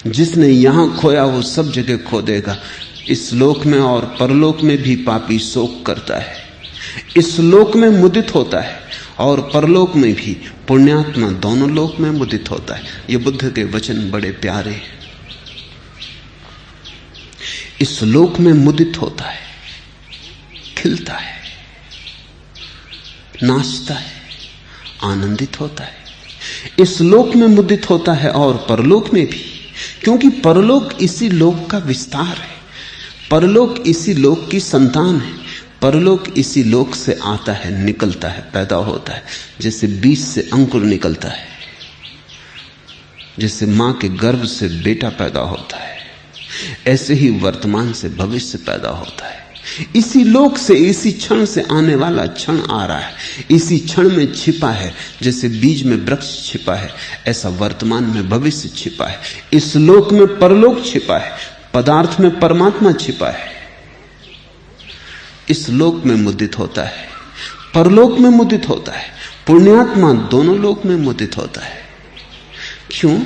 जिसने यहां खोया वो सब जगह खो देगा। इस लोक में और परलोक में भी पापी शोक करता है। इस लोक में मुदित होता है और परलोक में भी। पुण्यात्मा दोनों लोक में मुदित होता है। ये बुद्ध के वचन बड़े प्यारे हैं। इस लोक में मुदित होता है, खिलता है, नाचता है, आनंदित होता है। इस लोक में मुदित होता है और परलोक में भी, क्योंकि परलोक इसी लोक का विस्तार है। परलोक इसी लोक की संतान है। परलोक इसी लोक से आता है, निकलता है, पैदा होता है। जैसे बीज से अंकुर निकलता है, जैसे मां के गर्भ से बेटा पैदा होता है, ऐसे ही वर्तमान से भविष्य पैदा होता है। इसी लोक से, इसी क्षण से आने वाला क्षण आ रहा है। इसी क्षण में छिपा है। जैसे बीज में वृक्ष छिपा है, ऐसा वर्तमान में भविष्य छिपा है। इस लोक में परलोक छिपा है, पदार्थ में परमात्मा छिपा है। इस लोक में मुदित होता है, परलोक में मुदित होता है। पुण्यात्मा दोनों लोक में मुदित होता है। क्यों?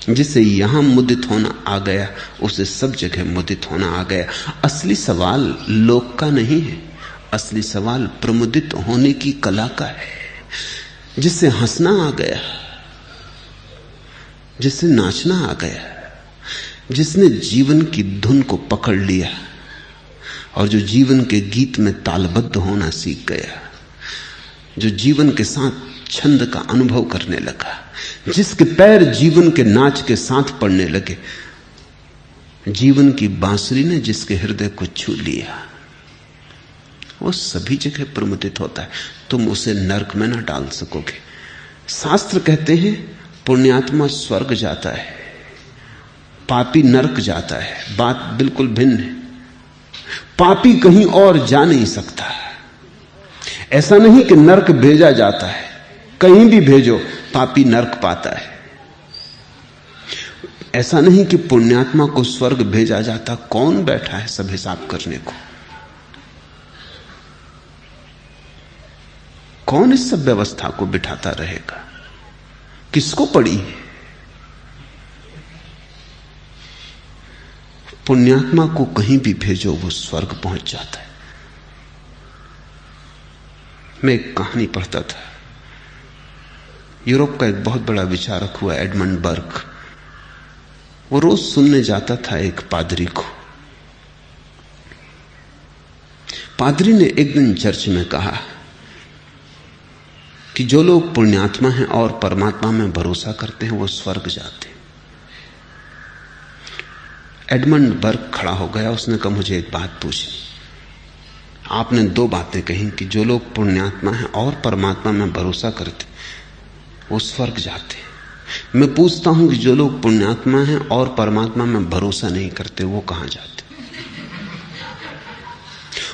जिसे यहां मुदित होना आ गया, उसे सब जगह मुदित होना आ गया। असली सवाल लोक का नहीं है, असली सवाल प्रमुदित होने की कला का है। जिसे हंसना आ गया, जिसे नाचना आ गया, जिसने जीवन की धुन को पकड़ लिया और जो जीवन के गीत में तालबद्ध होना सीख गया, जो जीवन के साथ छंद का अनुभव करने लगा, जिसके पैर जीवन के नाच के साथ पड़ने लगे, जीवन की बांसुरी ने जिसके हृदय को छू लिया, वो सभी जगह प्रमुदित होता है। तुम उसे नरक में ना डाल सकोगे। शास्त्र कहते हैं पुण्यात्मा स्वर्ग जाता है, पापी नरक जाता है। बात बिल्कुल भिन्न है। पापी कहीं और जा नहीं सकता। ऐसा नहीं कि नरक भेजा जाता है, कहीं भी भेजो पापी नरक पाता है। ऐसा नहीं कि पुण्यात्मा को स्वर्ग भेजा जाता। कौन बैठा है सब हिसाब करने को? कौन इस सब व्यवस्था को बिठाता रहेगा? किसको पड़ी है? पुण्यात्मा को कहीं भी भेजो वो स्वर्ग पहुंच जाता है। मैं एक कहानी पढ़ता था। यूरोप का एक बहुत बड़ा विचारक हुआ एडमंड बर्ग। वो रोज सुनने जाता था एक पादरी को। पादरी ने एक दिन चर्च में कहा कि जो लोग पुण्यात्मा हैं और परमात्मा में भरोसा करते हैं वो स्वर्ग जाते हैं। एडमंड बर्ग खड़ा हो गया। उसने कहा मुझे एक बात पूछनी। आपने दो बातें कही कि जो लोग पुण्यात्मा हैं और परमात्मा में भरोसा करते वो स्वर्ग जाते हैं। मैं पूछता हूं कि जो लोग पुण्यात्मा हैं और परमात्मा में भरोसा नहीं करते वो कहां जाते?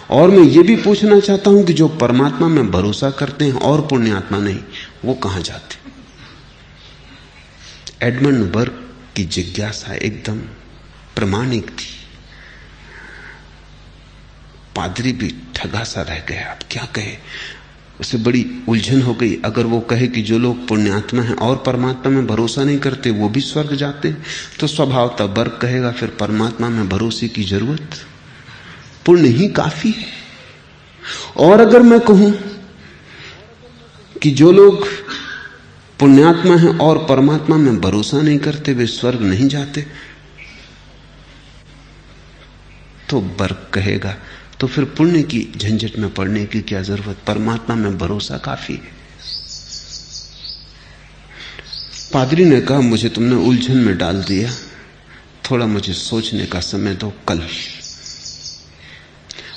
और मैं ये भी पूछना चाहता हूं कि जो परमात्मा में भरोसा करते हैं और पुण्यात्मा नहीं वो कहां जाते? एडमंड बर्ग की जिज्ञासा एकदम प्रमाणिक थी। पादरी भी ठगा सा रह गया। अब क्या कहे? उसे बड़ी उलझन हो गई। अगर वो कहे कि जो लोग पुण्यात्मा हैं और परमात्मा में भरोसा नहीं करते वो भी स्वर्ग जाते, तो स्वभावतः वर्ग कहेगा फिर परमात्मा में भरोसे की जरूरत, पुण्य ही काफी है। और अगर मैं कहूं कि जो लोग पुण्यात्मा हैं और परमात्मा में भरोसा नहीं करते वे स्वर्ग नहीं जाते, तो वर्ग कहेगा तो फिर पुण्य की झंझट में पड़ने की क्या जरूरत, परमात्मा में भरोसा काफी है। पादरी ने कहा मुझे तुमने उलझन में डाल दिया, थोड़ा मुझे सोचने का समय दो। कल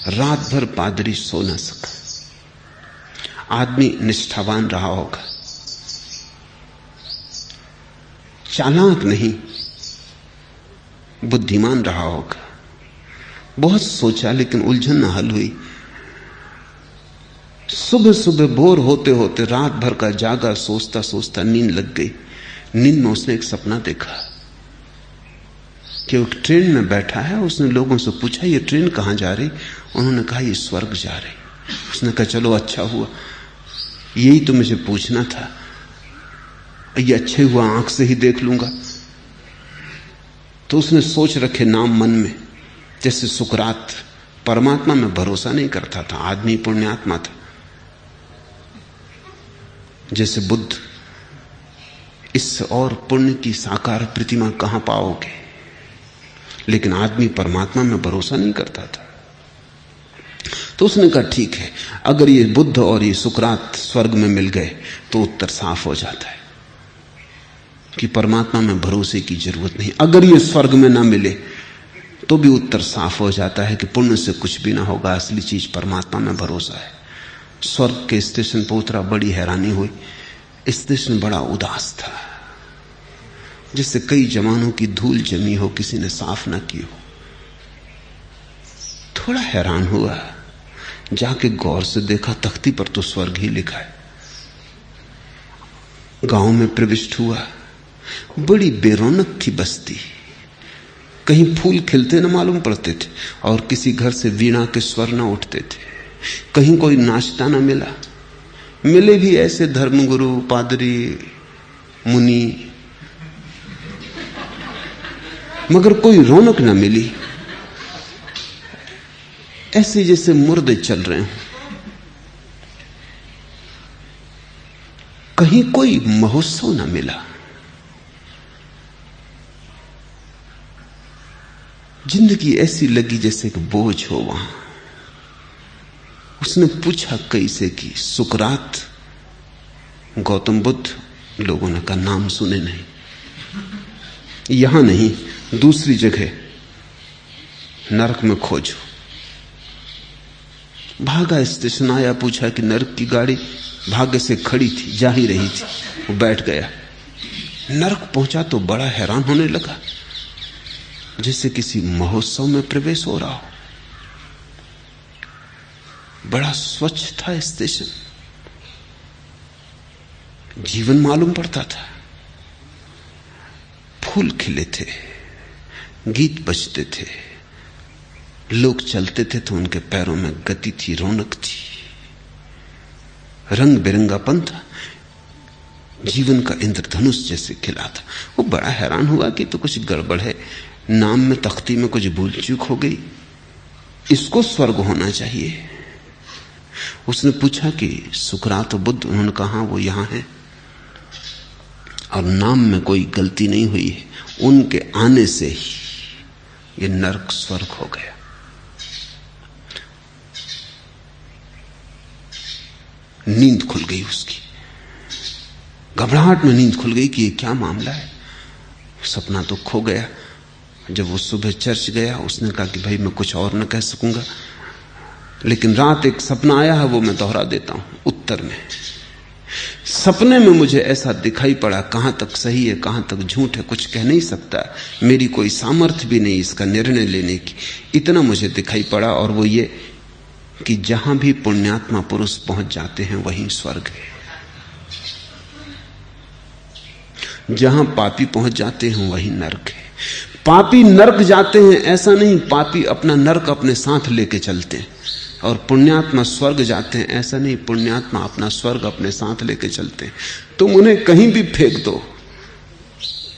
रात भर पादरी सो न सका। आदमी निष्ठावान रहा होगा, चालाक नहीं, बुद्धिमान रहा होगा। बहुत सोचा लेकिन उलझन न हल हुई। सुबह सुबह बोर होते होते रात भर का जागा सोचता सोचता नींद लग गई। नींद में उसने एक सपना देखा कि वो ट्रेन में बैठा है। उसने लोगों से पूछा ये ट्रेन कहां जा रही? उन्होंने कहा ये स्वर्ग जा रही। उसने कहा चलो अच्छा हुआ, यही तो मुझे पूछना था, ये अच्छे हुआ आंख से ही देख लूंगा। तो उसने सोच रखे नाम मन में, जैसे सुकरात परमात्मा में भरोसा नहीं करता था, आदमी पुण्यात्मा था। जैसे बुद्ध, इससे और पुण्य की साकार प्रतिमा कहां पाओगे? लेकिन आदमी परमात्मा में भरोसा नहीं करता था। तो उसने कहा ठीक है, अगर ये बुद्ध और ये सुकरात स्वर्ग में मिल गए तो उत्तर साफ हो जाता है कि परमात्मा में भरोसे की जरूरत नहीं। अगर ये स्वर्ग में ना मिले तो भी उत्तर साफ हो जाता है कि पुण्य से कुछ भी ना होगा, असली चीज परमात्मा में भरोसा है। स्वर्ग के स्टेशन पर उतरा, बड़ी हैरानी हुई। स्टेशन बड़ा उदास था, जिससे कई जमानों की धूल जमी हो, किसी ने साफ ना की हो। थोड़ा हैरान हुआ, जाके गौर से देखा, तख्ती पर तो स्वर्ग ही लिखा है। गांव में प्रविष्ट हुआ, बड़ी बेरौनक थी बस्ती। कहीं फूल खिलते न मालूम पड़ते थे और किसी घर से वीणा के स्वर न उठते थे। कहीं कोई नाचता न मिला। मिले भी ऐसे धर्मगुरु, पादरी, मुनि, मगर कोई रौनक न मिली। ऐसे जैसे मुर्दे चल रहे हैं। कहीं कोई महोत्सव न मिला। जिंदगी ऐसी लगी जैसे कि बोझ हो वहां। उसने पूछा कैसे कि सुकरात, गौतम बुद्ध, लोगों ने कहा नाम सुने नहीं, यहां नहीं दूसरी जगह नरक में खोजो। भागा, स्टेशन आया, पूछा कि नरक की गाड़ी भाग्य से खड़ी थी, जा ही रही थी। वो बैठ गया। नरक पहुंचा तो बड़ा हैरान होने लगा, जैसे किसी महोत्सव में प्रवेश हो रहा हो। बड़ा स्वच्छ था स्टेशन, जीवन मालूम पड़ता था। फूल खिले थे, गीत बजते थे, लोग चलते थे तो उनके पैरों में गति थी, रौनक थी, रंग बिरंगापन था, जीवन का इंद्रधनुष जैसे खिला था। वो बड़ा हैरान हुआ कि तो कुछ गड़बड़ है, नाम में तख्ती में कुछ भूल चूक हो गई, इसको स्वर्ग होना चाहिए। उसने पूछा कि सुकरात और बुद्ध? उन्होंने कहा वो यहां है और नाम में कोई गलती नहीं हुई है, उनके आने से ही ये नरक स्वर्ग हो गया। नींद खुल गई उसकी, घबराहट में नींद खुल गई कि ये क्या मामला है। सपना तो खो गया। जब वो सुबह चर्च गया, उसने कहा कि भाई मैं कुछ और न कह सकूंगा, लेकिन रात एक सपना आया है, वो मैं दोहरा देता हूं। उत्तर में सपने में मुझे ऐसा दिखाई पड़ा, कहां तक सही है कहां तक झूठ है कुछ कह नहीं सकता, मेरी कोई सामर्थ्य भी नहीं इसका निर्णय लेने की। इतना मुझे दिखाई पड़ा, और वो ये कि जहां भी पुण्यात्मा पुरुष पहुंच जाते हैं वहीं स्वर्ग है, जहां पापी पहुंच जाते हैं वहीं नरक है। पापी नरक जाते हैं ऐसा नहीं, पापी अपना नरक अपने साथ लेके चलते हैं। और पुण्यात्मा स्वर्ग जाते हैं, ऐसा नहीं। पुण्यात्मा अपना स्वर्ग अपने साथ लेके चलते हैं। तुम उन्हें कहीं भी फेंक दो।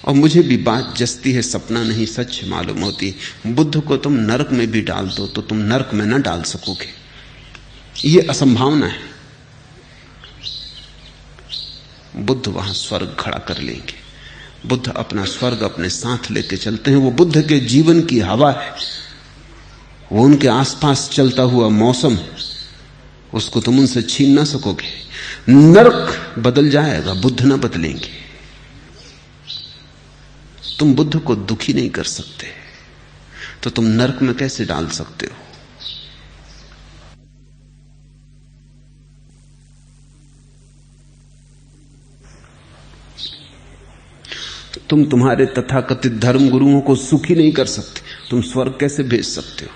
और मुझे भी बात जचती है, सपना नहीं सच मालूम होती। बुद्ध को तुम नरक में भी डाल दो तो तुम नरक में न डाल सकोगे, ये असंभावना है। बुद्ध वहां स्वर्ग खड़ा कर लेंगे। बुद्ध अपना स्वर्ग अपने साथ लेके चलते हैं। वो बुद्ध के जीवन की हवा है, वो उनके आसपास चलता हुआ मौसम, उसको तुम उनसे छीन ना सकोगे। नरक बदल जाएगा, बुद्ध ना बदलेंगे। तुम बुद्ध को दुखी नहीं कर सकते, तो तुम नरक में कैसे डाल सकते हो? तुम तुम्हारे तथाकथित धर्म गुरुओं को सुखी नहीं कर सकते, तुम स्वर्ग कैसे भेज सकते हो?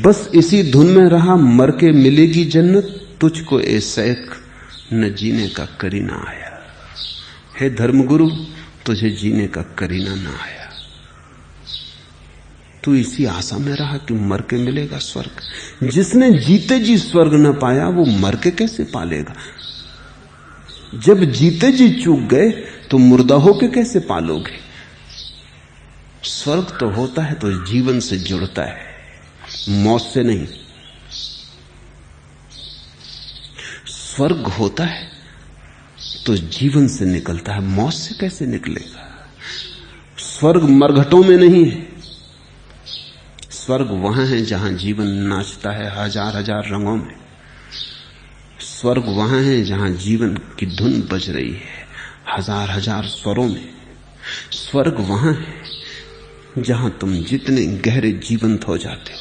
बस इसी धुन में रहा, मर के मिलेगी जन्नत, तुझको ए सैक न जीने का करीना आया। हे धर्मगुरु, तुझे जीने का करीना ना आया। तू इसी आशा में रहा कि मर के मिलेगा स्वर्ग। जिसने जीते जी स्वर्ग न पाया वो मर के कैसे पालेगा? जब जीते जी चूक गए तो मुर्दा होके कैसे पालोगे? स्वर्ग तो होता है तो जीवन से जुड़ता है, मौत से नहीं। स्वर्ग होता है तो जीवन से निकलता है, मौत से कैसे निकलेगा? स्वर्ग मरघटों में नहीं है। स्वर्ग वहां है जहां जीवन नाचता है हजार हजार रंगों में। स्वर्ग वहां है जहां जीवन की धुन बज रही है हजार हजार स्वरों में। स्वर्ग वहां है जहां तुम जितने गहरे जीवंत हो जाते हो।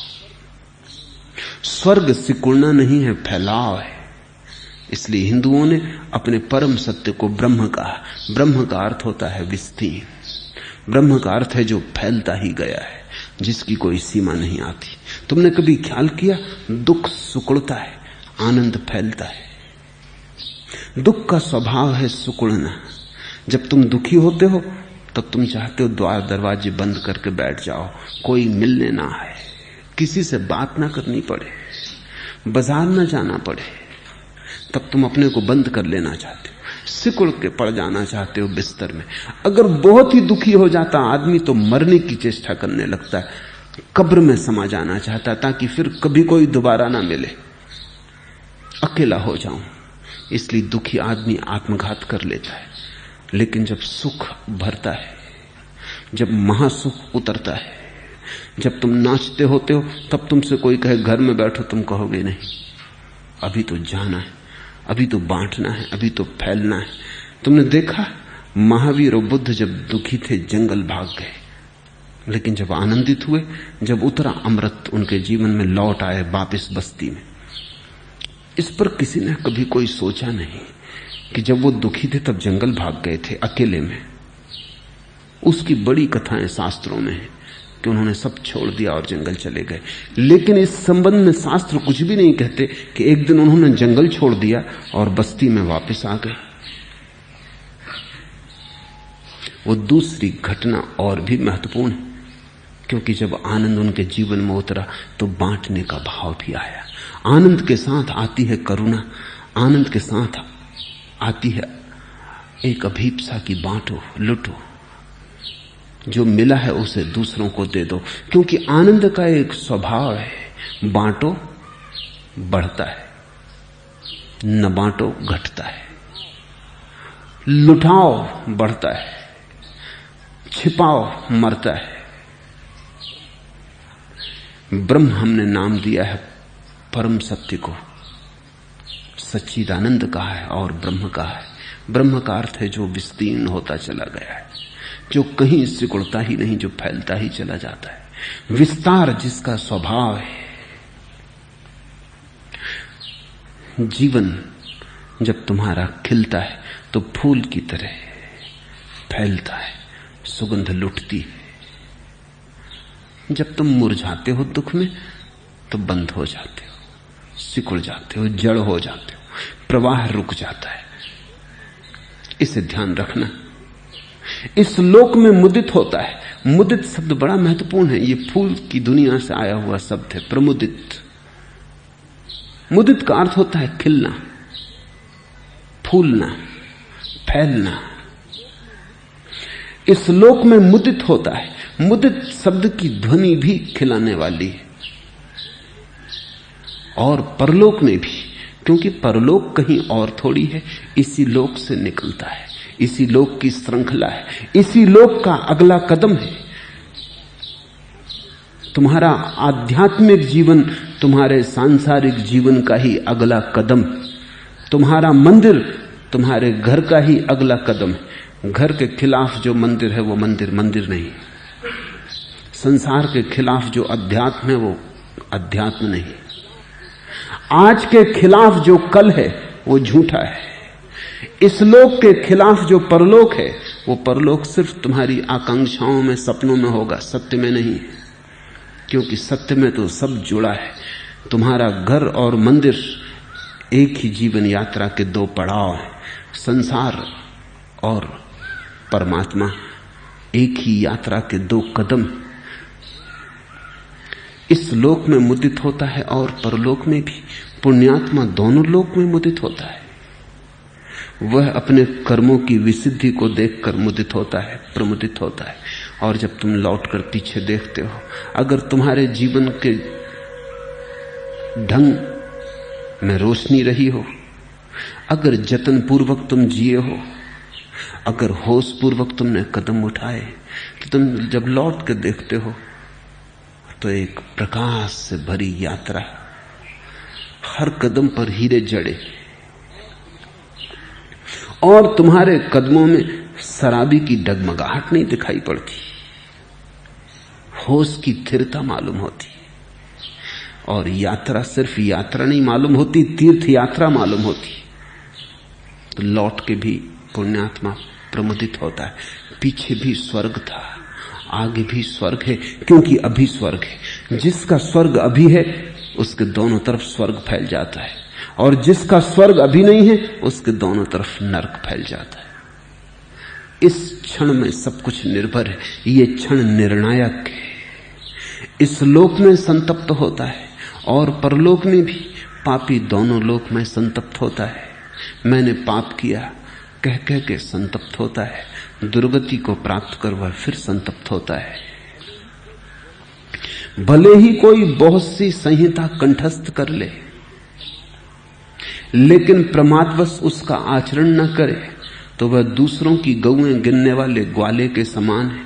स्वर्ग सिकुड़ना नहीं है, फैलाव है। इसलिए हिंदुओं ने अपने परम सत्य को ब्रह्म कहा। ब्रह्म का अर्थ होता है विस्तीर्ण। ब्रह्म का अर्थ है जो फैलता ही गया है, जिसकी कोई सीमा नहीं आती। तुमने कभी ख्याल किया, दुख सिकुड़ता है, आनंद फैलता है। दुख का स्वभाव है सिकुड़ना। जब तुम दुखी होते हो तब तुम चाहते हो द्वार दरवाजे बंद करके बैठ जाओ, कोई मिलने ना आए, किसी से बात ना करनी पड़े, बाजार ना जाना पड़े। तब तुम अपने को बंद कर लेना चाहते हो, सिकुड़ के पड़ जाना चाहते हो बिस्तर में। अगर बहुत ही दुखी हो जाता आदमी तो मरने की चेष्टा करने लगता है, कब्र में समा जाना चाहता ताकि फिर कभी कोई दोबारा ना मिले, अकेला हो जाऊं। इसलिए दुखी आदमी आत्मघात कर लेता है। लेकिन जब सुख भरता है, जब महासुख उतरता है, जब तुम नाचते होते हो, तब तुमसे कोई कहे घर में बैठो, तुम कहोगे नहीं, अभी तो जाना है, अभी तो बांटना है, अभी तो फैलना है। तुमने देखा महावीर और बुद्ध जब दुखी थे जंगल भाग गए, लेकिन जब आनंदित हुए, जब उतरा अमृत उनके जीवन में, लौट आए वापिस बस्ती में। इस पर किसी ने कभी कोई सोचा नहीं कि जब वो दुखी थे तब जंगल भाग गए थे अकेले में। उसकी बड़ी कथाएं शास्त्रों में है कि उन्होंने सब छोड़ दिया और जंगल चले गए। लेकिन इस संबंध में शास्त्र कुछ भी नहीं कहते कि एक दिन उन्होंने जंगल छोड़ दिया और बस्ती में वापस आ गए। वो दूसरी घटना और भी महत्वपूर्ण है, क्योंकि जब आनंद उनके जीवन में उतरा तो बांटने का भाव भी आया। आनंद के साथ आती है करुणा, आनंद के साथ आती है एक अभीप्सा की बांटो, लुटो, जो मिला है उसे दूसरों को दे दो। क्योंकि आनंद का एक स्वभाव है, बांटो बढ़ता है, न बांटो घटता है, लुटाओ बढ़ता है, छिपाओ मरता है। ब्रह्म हमने नाम दिया है परम सत्य को, सच्चिदानंद कहा है और ब्रह्म कहा है। ब्रह्म का अर्थ है जो विस्तीर्ण होता चला गया है, जो कहीं सिकुड़ता ही नहीं, जो फैलता ही चला जाता है, विस्तार जिसका स्वभाव है। जीवन जब तुम्हारा खिलता है तो फूल की तरह फैलता है, सुगंध लुटती है। जब तुम मुरझाते हो दुख में तो बंद हो जाते हो, सिकुड़ जाते हो, जड़ हो जाते हो, प्रवाह रुक जाता है। इसे ध्यान रखना। इस लोक में मुदित होता है, मुदित शब्द बड़ा महत्वपूर्ण है। ये फूल की दुनिया से आया हुआ शब्द है, प्रमुदित। मुदित का अर्थ होता है खिलना, फूलना, फैलना। इस लोक में मुदित होता है। मुदित शब्द की ध्वनि भी खिलाने वाली है, और परलोक में भी, क्योंकि परलोक कहीं और थोड़ी है, इसी लोक से निकलता है, इसी लोक की श्रृंखला है, इसी लोक का अगला कदम है। तुम्हारा आध्यात्मिक जीवन तुम्हारे सांसारिक जीवन का ही अगला कदम, तुम्हारा मंदिर तुम्हारे घर का ही अगला कदम है। घर के खिलाफ जो मंदिर है वो मंदिर मंदिर नहीं, संसार के खिलाफ जो अध्यात्म है वो अध्यात्म नहीं, आज के खिलाफ जो कल है वो झूठा है, इस लोक के खिलाफ जो परलोक है वो परलोक सिर्फ तुम्हारी आकांक्षाओं में, सपनों में होगा, सत्य में नहीं। क्योंकि सत्य में तो सब जुड़ा है। तुम्हारा घर और मंदिर एक ही जीवन यात्रा के दो पड़ाव हैं, संसार और परमात्मा एक ही यात्रा के दो कदम। इस लोक में मुदित होता है और परलोक में भी। पुण्यात्मा दोनों लोक में मुदित होता है। वह अपने कर्मों की विसिद्धि को देखकर मुदित होता है, प्रमुदित होता है। और जब तुम लौटकर पीछे देखते हो, अगर तुम्हारे जीवन के ढंग में रोशनी रही हो, अगर जतन पूर्वक तुम जिए हो, अगर होश पूर्वक तुमने कदम उठाए, तो तुम जब लौट कर देखते हो तो एक प्रकाश से भरी यात्रा, हर कदम पर हीरे जड़े, और तुम्हारे कदमों में शराबी की डगमगाहट नहीं दिखाई पड़ती, होश की स्थिरता मालूम होती। और यात्रा सिर्फ यात्रा नहीं मालूम होती, तीर्थ यात्रा मालूम होती। तो लौट के भी पुण्यात्मा प्रमुदित होता है। पीछे भी स्वर्ग था, आगे भी स्वर्ग है, क्योंकि अभी स्वर्ग है। जिसका स्वर्ग अभी है उसके दोनों तरफ स्वर्ग फैल जाता है, और जिसका स्वर्ग अभी नहीं है उसके दोनों तरफ नरक फैल जाता है। इस क्षण में सब कुछ निर्भर है। ये क्षण निर्णायक है। इस लोक में संतप्त होता है और परलोक में भी। पापी दोनों लोक में संतप्त होता है। मैंने पाप किया कह कह के संतप्त होता है। दुर्गति को प्राप्त कर वह फिर संतप्त होता है। भले ही कोई बहुत सी संहिता कंठस्थ कर ले, लेकिन प्रमादवश उसका आचरण न करे तो वह दूसरों की गौएं गिनने वाले ग्वाले के समान है,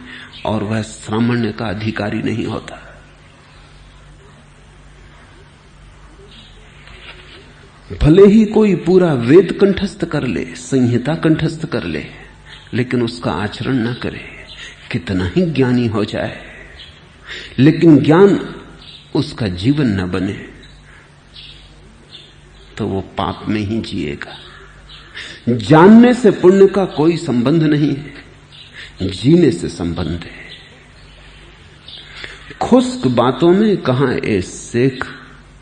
और वह सामान्य का अधिकारी नहीं होता। भले ही कोई पूरा वेद कंठस्थ कर ले, संहिता कंठस्थ कर ले, लेकिन उसका आचरण न करे, कितना ही ज्ञानी हो जाए, लेकिन ज्ञान उसका जीवन न बने, तो वो पाप में ही जिएगा। जानने से पुण्य का कोई संबंध नहीं है, जीने से संबंध है। खुश्क बातों में कहां ए शेख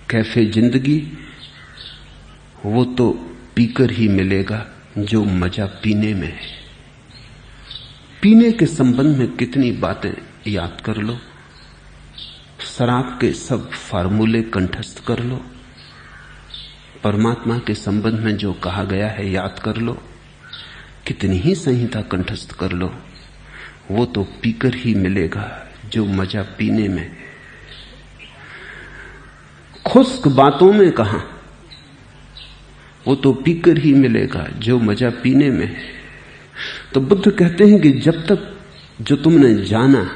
कैफे जिंदगी, वो तो पीकर ही मिलेगा जो मजा पीने में है। पीने के संबंध में कितनी बातें याद कर लो, शराब के सब फार्मूले कंठस्थ कर लो, परमात्मा के संबंध में जो कहा गया है याद कर लो, कितनी ही संहिता कंठस्थ कर लो, वो तो पीकर ही मिलेगा जो मजा पीने में। खुश्क बातों में कहां, वो तो पीकर ही मिलेगा जो मजा पीने में। तो बुद्ध कहते हैं कि जब तक जो तुमने जाना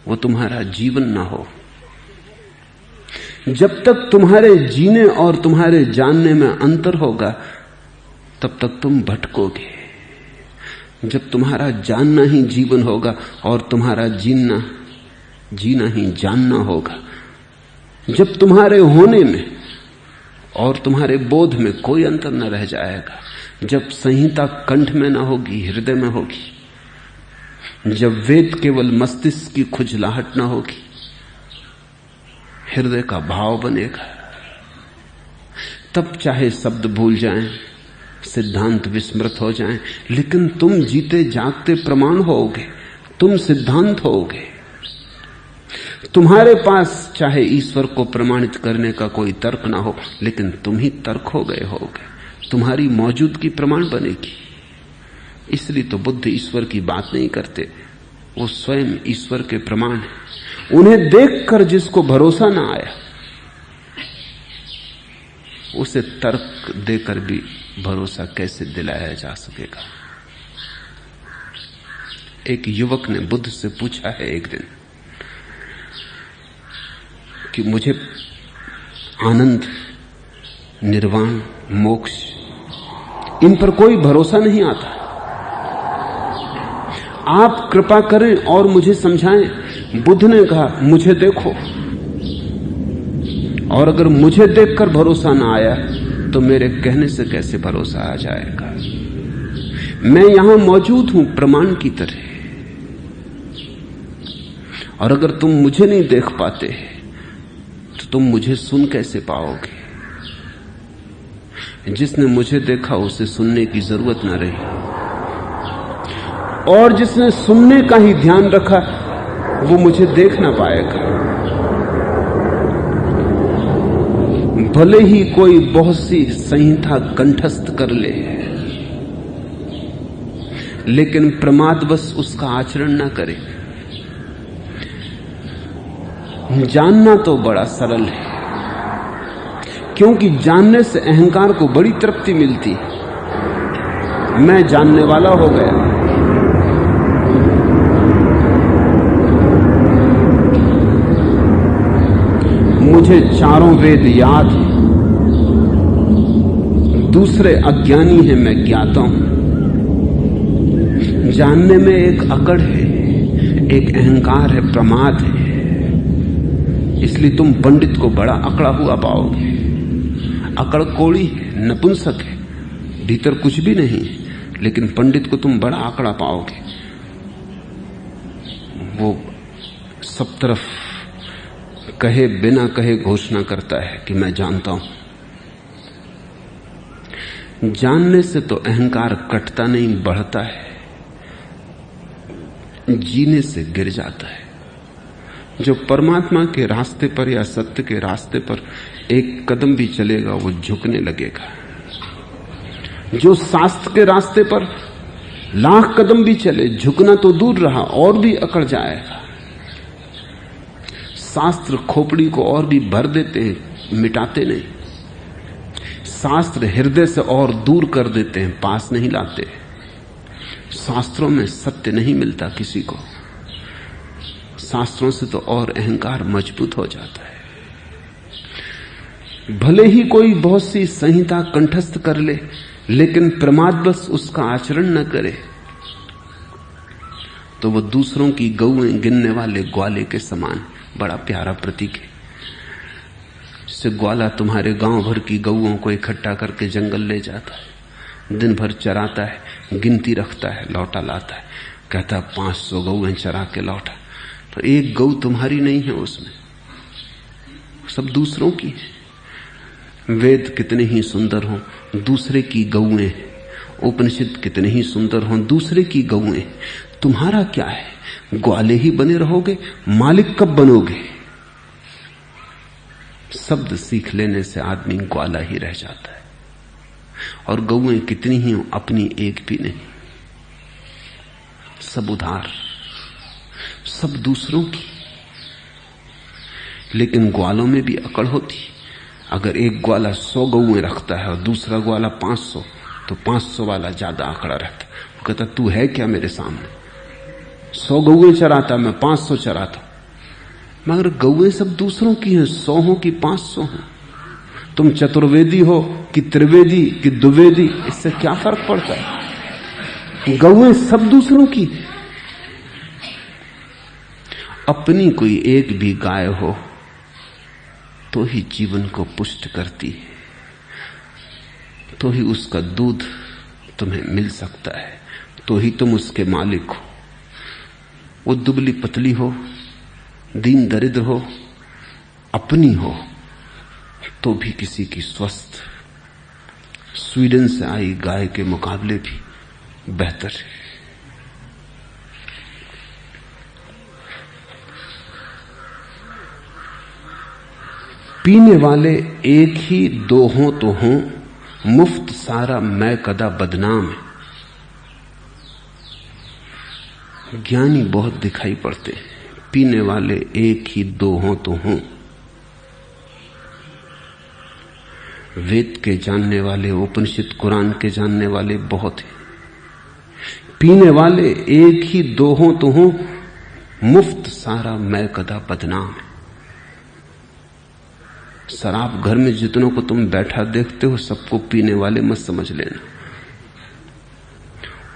वो तुम्हारा जीवन ना हो, जब तक तुम्हारे जीने और तुम्हारे जानने में अंतर होगा, तब तक तुम भटकोगे। जब तुम्हारा जानना ही जीवन होगा और तुम्हारा जीना ही जानना होगा, जब तुम्हारे होने में और तुम्हारे बोध में कोई अंतर न रह जाएगा, जब संहिता कंठ में ना होगी, हृदय में होगी, जब वेद केवल मस्तिष्क की खुजलाहट ना होगी, हृदय का भाव बनेगा, तब चाहे शब्द भूल जाएं, सिद्धांत विस्मृत हो जाएं, लेकिन तुम जीते जागते प्रमाण होगे। तुम सिद्धांत होगे। तुम्हारे पास चाहे ईश्वर को प्रमाणित करने का कोई तर्क ना हो, लेकिन तुम ही तर्क हो गए होगे, तुम्हारी मौजूदगी प्रमाण बनेगी। इसलिए तो बुद्ध ईश्वर की बात नहीं करते, वो स्वयं ईश्वर के प्रमाण हैं। उन्हें देखकर जिसको भरोसा ना आया, उसे तर्क देकर भी भरोसा कैसे दिलाया जा सकेगा। एक युवक ने बुद्ध से पूछा है एक दिन कि मुझे आनंद, निर्वाण, मोक्ष, इन पर कोई भरोसा नहीं आता, आप कृपा करें और मुझे समझाएं। बुद्ध ने कहा, मुझे देखो, और अगर मुझे देखकर भरोसा ना आया तो मेरे कहने से कैसे भरोसा आ जाएगा। मैं यहां मौजूद हूं प्रमाण की तरह, और अगर तुम मुझे नहीं देख पाते तो तुम मुझे सुन कैसे पाओगे। जिसने मुझे देखा उसे सुनने की जरूरत न रही, और जिसने सुनने का ही ध्यान रखा वो मुझे देख ना पाएगा। भले ही कोई बहुत सी संहिता कंठस्थ कर ले, लेकिन प्रमादवश उसका आचरण ना करे। जानना तो बड़ा सरल है, क्योंकि जानने से अहंकार को बड़ी तृप्ति मिलती है। मैं जानने वाला हो गया, मुझे चारों वेद याद हैं, दूसरे अज्ञानी हैं, मैं ज्ञाता हूं। जानने में एक अकड़ है, एक अहंकार है, प्रमाद है। इसलिए तुम पंडित को बड़ा अकड़ा हुआ पाओगे। अकड़ कोड़ी है, नपुंसक है, भीतर कुछ भी नहीं है, लेकिन पंडित को तुम बड़ा अकड़ा पाओगे। वो सब तरफ कहे बिना कहे घोषणा करता है कि मैं जानता हूं। जानने से तो अहंकार कटता नहीं, बढ़ता है। जीने से गिर जाता है। जो परमात्मा के रास्ते पर या सत्य के रास्ते पर एक कदम भी चलेगा वो झुकने लगेगा। जो शास्त्र के रास्ते पर लाख कदम भी चले, झुकना तो दूर रहा और भी अकड़ जाएगा। शास्त्र खोपड़ी को और भी भर देते हैं, मिटाते नहीं। शास्त्र हृदय से और दूर कर देते हैं, पास नहीं लाते। शास्त्रों में सत्य नहीं मिलता किसी को। शास्त्रों से तो और अहंकार मजबूत हो जाता है। भले ही कोई बहुत सी संहिता कंठस्थ कर ले, लेकिन प्रमादवश उसका आचरण न करे तो वह दूसरों की गौएं गिनने वाले ग्वाले के समान। बड़ा प्यारा प्रतीक है। इससे ग्वाला तुम्हारे गांव भर की गौओं को इकट्ठा करके जंगल ले जाता है, दिन भर चराता है, गिनती रखता है, लौटा लाता है, कहता 500 गौएं चरा के लौटा। तो एक गौ तुम्हारी नहीं है, उसमें सब दूसरों की है। वेद कितने ही सुंदर हों, दूसरे की गौएं। उपनिषद कितने ही सुंदर हों, दूसरे की गौएं। तुम्हारा क्या है? ग्वाले ही बने रहोगे, मालिक कब बनोगे? शब्द सीख लेने से आदमी ग्वाला ही रह जाता है। और गौएं कितनी ही हो, अपनी एक भी नहीं, सब उधार, सब दूसरों की। लेकिन ग्वालों में भी अकड़ होती। अगर एक ग्वाला 100 गौएं रखता है और दूसरा ग्वाला 500, तो 500 वाला ज्यादा आंकड़ा रखता। वो कहता तू है क्या मेरे सामने? 100 गौएं चराता, मैं 500 चराता। मगर गौएं सब दूसरों की हैं, 100 हो कि 500 हो। तुम चतुर्वेदी हो कि त्रिवेदी कि द्विवेदी, इससे क्या फर्क पड़ता है? गौएं सब दूसरों की। अपनी कोई एक भी गाय हो तो ही जीवन को पुष्ट करती है, तो ही उसका दूध तुम्हें मिल सकता है, तो ही तुम उसके मालिक हो। वो दुबली पतली हो, दीन दरिद्र हो, अपनी हो, तो भी किसी की स्वस्थ स्वीडन से आई गाय के मुकाबले भी बेहतर है। पीने वाले एक ही दो हों तो हों, मुफ्त सारा मैं कदा बदनाम है। ज्ञानी बहुत दिखाई पड़ते हैं, पीने वाले एक ही दो हों तो हों। वेद के जानने वाले, उपनिषद कुरान के जानने वाले बहुत हैं। पीने वाले एक ही दो हों तो हों, मुफ्त सारा मैं कदा बदनाम है। शराब घर में जितनों को तुम बैठा देखते हो, सबको पीने वाले मत समझ लेना।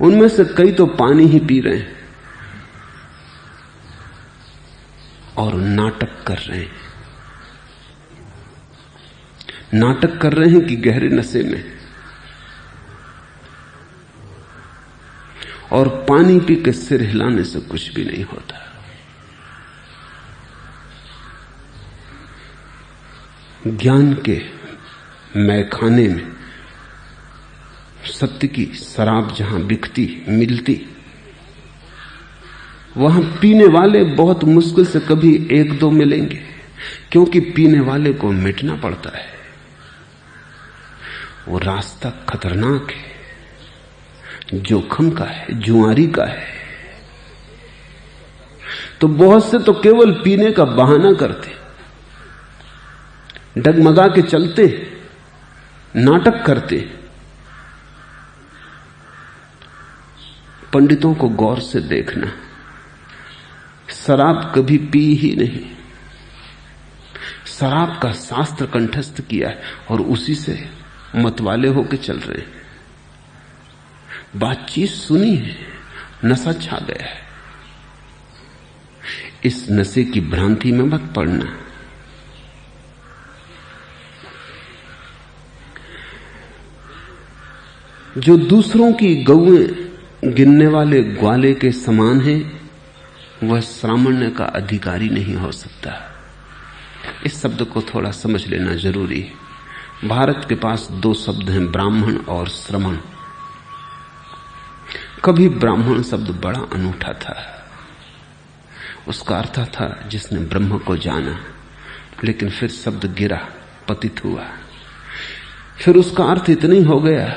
उनमें से कई तो पानी ही पी रहे हैं और नाटक कर रहे हैं। नाटक कर रहे हैं कि गहरे नशे में, और पानी पी के सिर हिलाने से कुछ भी नहीं होता। ज्ञान के मैखाने में सत्य की शराब जहां बिकती मिलती, वहां पीने वाले बहुत मुश्किल से कभी एक दो मिलेंगे, क्योंकि पीने वाले को मिटना पड़ता है। वो रास्ता खतरनाक है, जोखम का है, जुआरी का है। तो बहुत से तो केवल पीने का बहाना करते, डगमगा के चलते, नाटक करते। पंडितों को गौर से देखना, शराब कभी पी ही नहीं। शराब का शास्त्र कंठस्थ किया है और उसी से मतवाले होके चल रहे हैं। बातचीत सुनी है, नशा छा गया है। इस नशे की भ्रांति में मत पड़ना। जो दूसरों की गौएं गिनने वाले ग्वाले के समान है, वह श्रामण्य का अधिकारी नहीं हो सकता। इस शब्द को थोड़ा समझ लेना जरूरी है। भारत के पास दो शब्द हैं, ब्राह्मण और श्रमण। कभी ब्राह्मण शब्द बड़ा अनूठा था। उसका अर्थ था जिसने ब्रह्म को जाना, लेकिन फिर शब्द गिरा, पतित हुआ। फिर उसका अर्थ इतना ही हो गया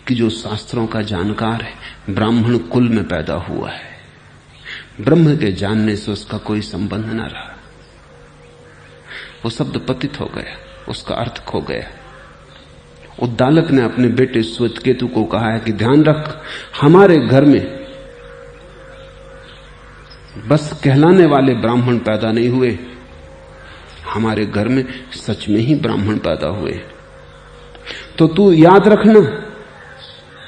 कि जो शास्त्रों का जानकार है, ब्राह्मण कुल में पैदा हुआ है, ब्रह्म के जानने से उसका कोई संबंध न रहा। वो शब्द पतित हो गया, उसका अर्थ खो गया। उद्दालक ने अपने बेटे श्वेतकेतु को कहा है कि ध्यान रख, हमारे घर में बस कहलाने वाले ब्राह्मण पैदा नहीं हुए, हमारे घर में सच में ही ब्राह्मण पैदा हुए। तो तू याद रखना,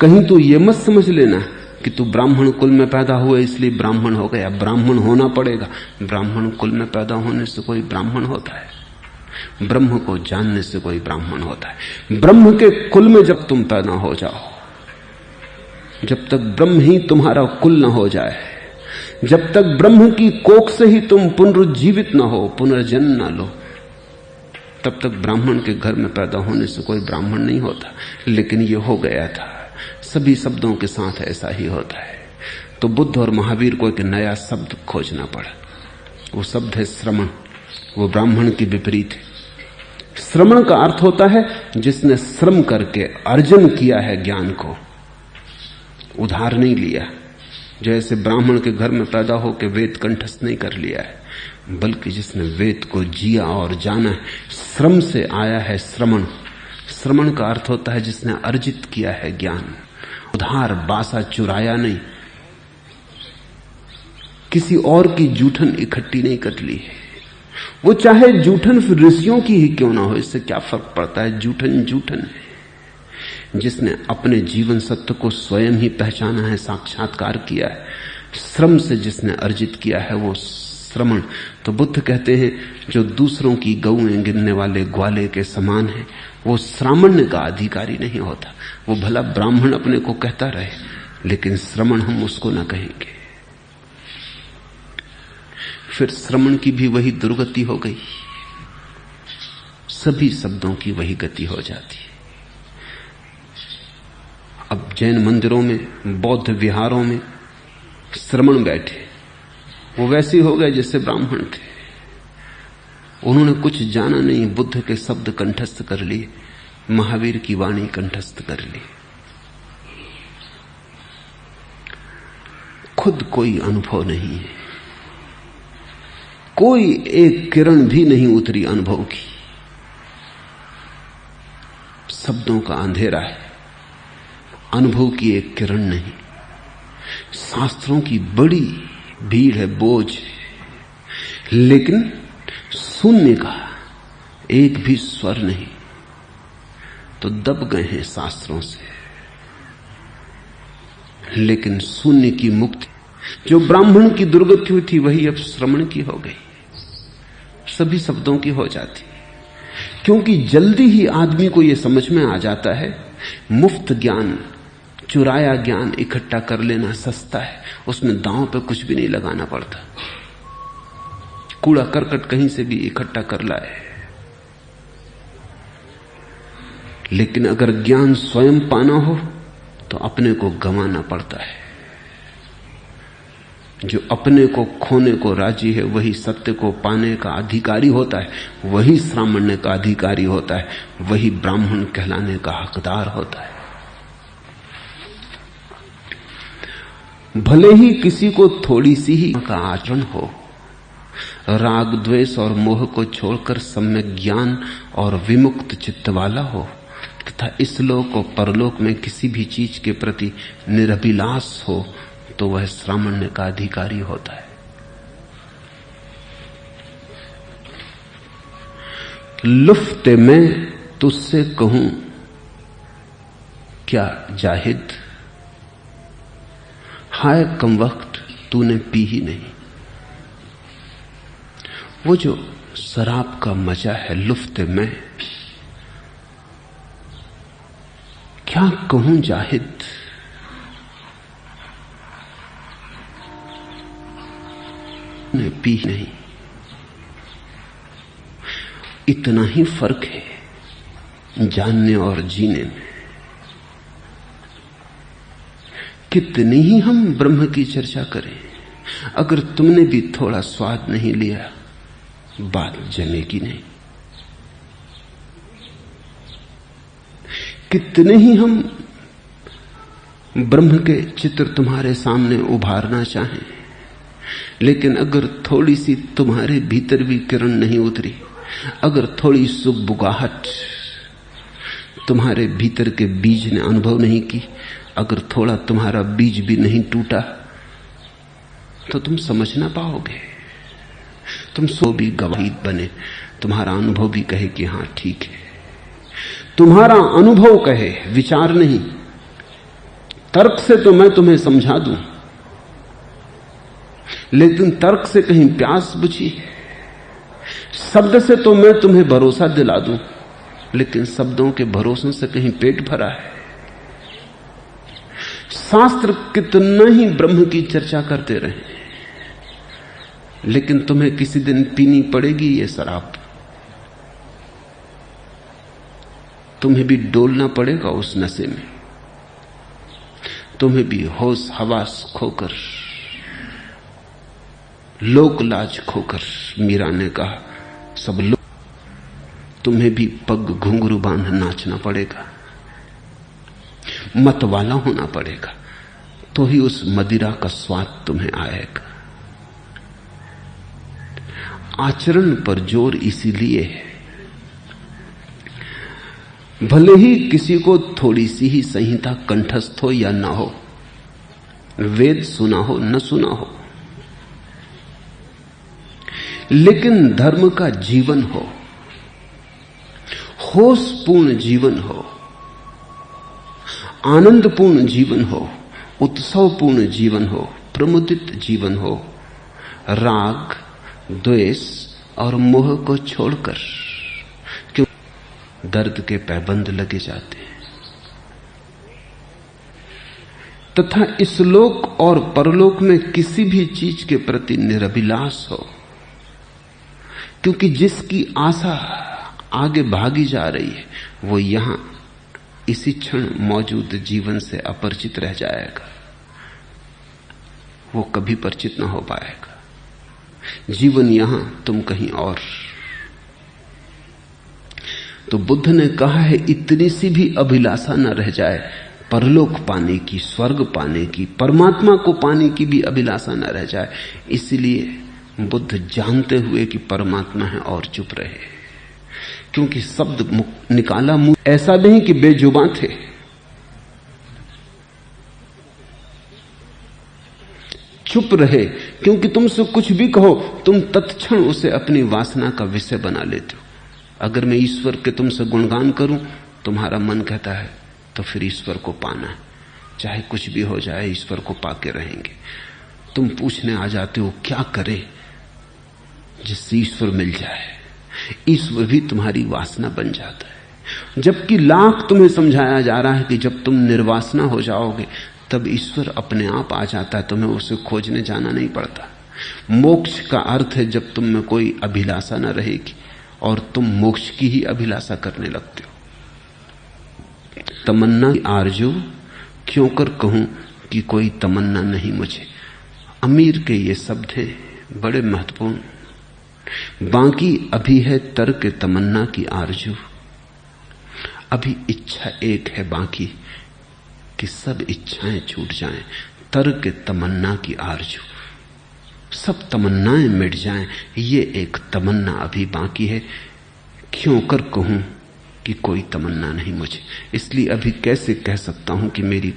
कहीं तू ये मत समझ लेना कि तू ब्राह्मण कुल में पैदा हुए इसलिए ब्राह्मण हो गया। ब्राह्मण होना पड़ेगा। ब्राह्मण कुल में पैदा होने से कोई ब्राह्मण होता है? ब्रह्म को जानने से कोई ब्राह्मण होता है। ब्रह्म के कुल में जब तुम पैदा हो जाओ, जब तक ब्रह्म ही तुम्हारा कुल न हो जाए, जब तक ब्रह्म की कोख से ही तुम पुनरुज्जीवित न हो, पुनर्जन्म न लो, तब तक ब्राह्मण के घर में पैदा होने से कोई ब्राह्मण नहीं होता। लेकिन ये हो गया था। सभी शब्दों के साथ ऐसा ही होता है। तो बुद्ध और महावीर को एक नया शब्द खोजना पड़ा। वो शब्द है श्रमण। वो ब्राह्मण की विपरीत है। श्रमण का अर्थ होता है जिसने श्रम करके अर्जन किया है ज्ञान को, उधार नहीं लिया। जैसे ब्राह्मण के घर में पैदा होकर वेद कंठस्थ नहीं कर लिया है, बल्कि जिसने वेद को जिया और जाना है, श्रम से आया है श्रमण। श्रमण का अर्थ होता है जिसने अर्जित किया है ज्ञान, उधार बासा चुराया नहीं, किसी और की जूठन इकट्ठी नहीं कर ली है। वो चाहे जूठन फिर ऋषियों की ही क्यों ना हो, इससे क्या फर्क पड़ता है, जूठन जूठन है। जिसने अपने जीवन सत्य को स्वयं ही पहचाना है, साक्षात्कार किया है, श्रम से जिसने अर्जित किया है, वो श्रमण। तो बुद्ध कहते हैं जो दूसरों की गौएं गिनने वाले ग्वाले के समान है, वो श्रामण्य का अधिकारी नहीं होता। वो भला ब्राह्मण अपने को कहता रहे, लेकिन श्रमण हम उसको न कहेंगे। फिर श्रमण की भी वही दुर्गति हो गई, सभी शब्दों की वही गति हो जाती है। अब जैन मंदिरों में, बौद्ध विहारों में श्रमण बैठे, वो वैसे हो गए जैसे ब्राह्मण थे। उन्होंने कुछ जाना नहीं, बुद्ध के शब्द कंठस्थ कर लिए, महावीर की वाणी कंठस्थ कर ली। खुद कोई अनुभव नहीं है, कोई एक किरण भी नहीं उतरी अनुभव की। शब्दों का अंधेरा है, अनुभव की एक किरण नहीं। शास्त्रों की बड़ी भीड़ है, बोझ, लेकिन शून्य का एक भी स्वर नहीं। तो दब गए हैं शास्त्रों से, लेकिन शून्य की मुक्ति जो ब्राह्मण की दुर्गति हुई थी वही अब श्रमण की हो गई, सभी शब्दों की हो जाती। क्योंकि जल्दी ही आदमी को यह समझ में आ जाता है मुफ्त ज्ञान, चुराया ज्ञान इकट्ठा कर लेना सस्ता है, उसमें दांव पे कुछ भी नहीं लगाना पड़ता। कूड़ा करकट कहीं से भी इकट्ठा कर लाए। लेकिन अगर ज्ञान स्वयं पाना हो तो अपने को गंवाना पड़ता है। जो अपने को खोने को राजी है वही सत्य को पाने का अधिकारी होता है, वही श्रामण्य का अधिकारी होता है, वही ब्राह्मण कहलाने का हकदार होता है। भले ही किसी को थोड़ी सी ही का आचरण हो, राग द्वेष और मोह को छोड़कर सम्यक ज्ञान और विमुक्त चित्त वाला हो, तथा इस लोक और परलोक में किसी भी चीज के प्रति निरभिलाष हो, तो वह श्रामण्य का अधिकारी होता है। लुफ्ते मैं तुझसे कहूं क्या जाहिद, हाय कम वक्त तूने पी ही नहीं। वो जो शराब का मजा है, लुफ्ते मैं क्या कहूं जाहिद, ने पी नहीं। इतना ही फर्क है जानने और जीने में। कितनी ही हम ब्रह्म की चर्चा करें, अगर तुमने भी थोड़ा स्वाद नहीं लिया बात जमेगी नहीं। कितने ही हम ब्रह्म के चित्र तुम्हारे सामने उभारना चाहें, लेकिन अगर थोड़ी सी तुम्हारे भीतर भी किरण नहीं उतरी, अगर थोड़ी सुबुगाहट तुम्हारे भीतर के बीज ने अनुभव नहीं की, अगर थोड़ा तुम्हारा बीज भी नहीं टूटा, तो तुम समझ ना पाओगे। तुम सो भी गवाही बने, तुम्हारा अनुभव भी कहे कि हां ठीक है। तुम्हारा अनुभव कहे, विचार नहीं। तर्क से तो मैं तुम्हें समझा दूं, लेकिन तर्क से कहीं प्यास बुझी, शब्द से तो मैं तुम्हें भरोसा दिला दूं, लेकिन शब्दों के भरोसों से कहीं पेट भरा है। शास्त्र कितना ही ब्रह्म की चर्चा करते रहे, लेकिन तुम्हें किसी दिन पीनी पड़ेगी ये शराब, तुम्हें भी डोलना पड़ेगा उस नशे में, तुम्हें भी होश हवास खोकर, लोक लाज खोकर, मीरा ने कहा सब लोग, तुम्हें भी पग घुंघरू बांध नाचना पड़ेगा, मत वाला होना पड़ेगा, तो ही उस मदिरा का स्वाद तुम्हें आएगा। आचरण पर जोर इसीलिए है, भले ही किसी को थोड़ी सी ही संहिता कंठस्थ हो या ना हो, वेद सुना हो न सुना हो, लेकिन धर्म का जीवन हो, होशपूर्ण जीवन हो, आनंदपूर्ण जीवन हो, उत्सवपूर्ण जीवन हो, प्रमुदित जीवन हो, राग द्वेष और मोह को छोड़कर, क्यों दर्द के पैबंद लगे जाते हैं। तथा इस लोक और परलोक में किसी भी चीज के प्रति निरभिलाष हो, क्योंकि जिसकी आशा आगे भागी जा रही है वो यहां इसी क्षण मौजूद जीवन से अपरिचित रह जाएगा, वो कभी परिचित ना हो पाएगा। जीवन यहां, तुम कहीं और। तो बुद्ध ने कहा है इतनी सी भी अभिलाषा न रह जाए, परलोक पाने की, स्वर्ग पाने की, परमात्मा को पाने की भी अभिलाषा न रह जाए। इसलिए बुद्ध जानते हुए कि परमात्मा है और चुप रहे, क्योंकि शब्द निकाला मुंह, ऐसा नहीं कि बेजुबां थे। चुप रहे क्योंकि तुमसे कुछ भी कहो तुम तत्क्षण उसे अपनी वासना का विषय बना लेते हो। अगर मैं ईश्वर के तुमसे गुणगान करूं, तुम्हारा मन कहता है तो फिर ईश्वर को पाना है, चाहे कुछ भी हो जाए ईश्वर को पाके रहेंगे। तुम पूछने आ जाते हो क्या करे जिससे ईश्वर मिल जाए। ईश्वर भी तुम्हारी वासना बन जाता है, जबकि लाख तुम्हें समझाया जा रहा है कि जब तुम निर्वासना हो जाओगे तब ईश्वर अपने आप आ जाता है, तुम्हें उसे खोजने जाना नहीं पड़ता। मोक्ष का अर्थ है जब तुम में कोई अभिलाषा न रहेगी और तुम मोक्ष की ही अभिलाषा करने लगते हो। तमन्ना आरजू क्यों कर कहूं कि कोई तमन्ना नहीं मुझे। अमीर के ये शब्द हैं बड़े महत्वपूर्ण। बाकी अभी है तर्क तमन्ना की आरजू, अभी इच्छा एक है बाकी कि सब इच्छाएं छूट जाएं। तर्क तमन्ना की आरजू, सब तमन्नाएं मिट जाएं, ये एक तमन्ना अभी बाकी है। क्यों कर कहूं कि कोई तमन्ना नहीं मुझे, इसलिए अभी कैसे कह सकता हूं कि मेरी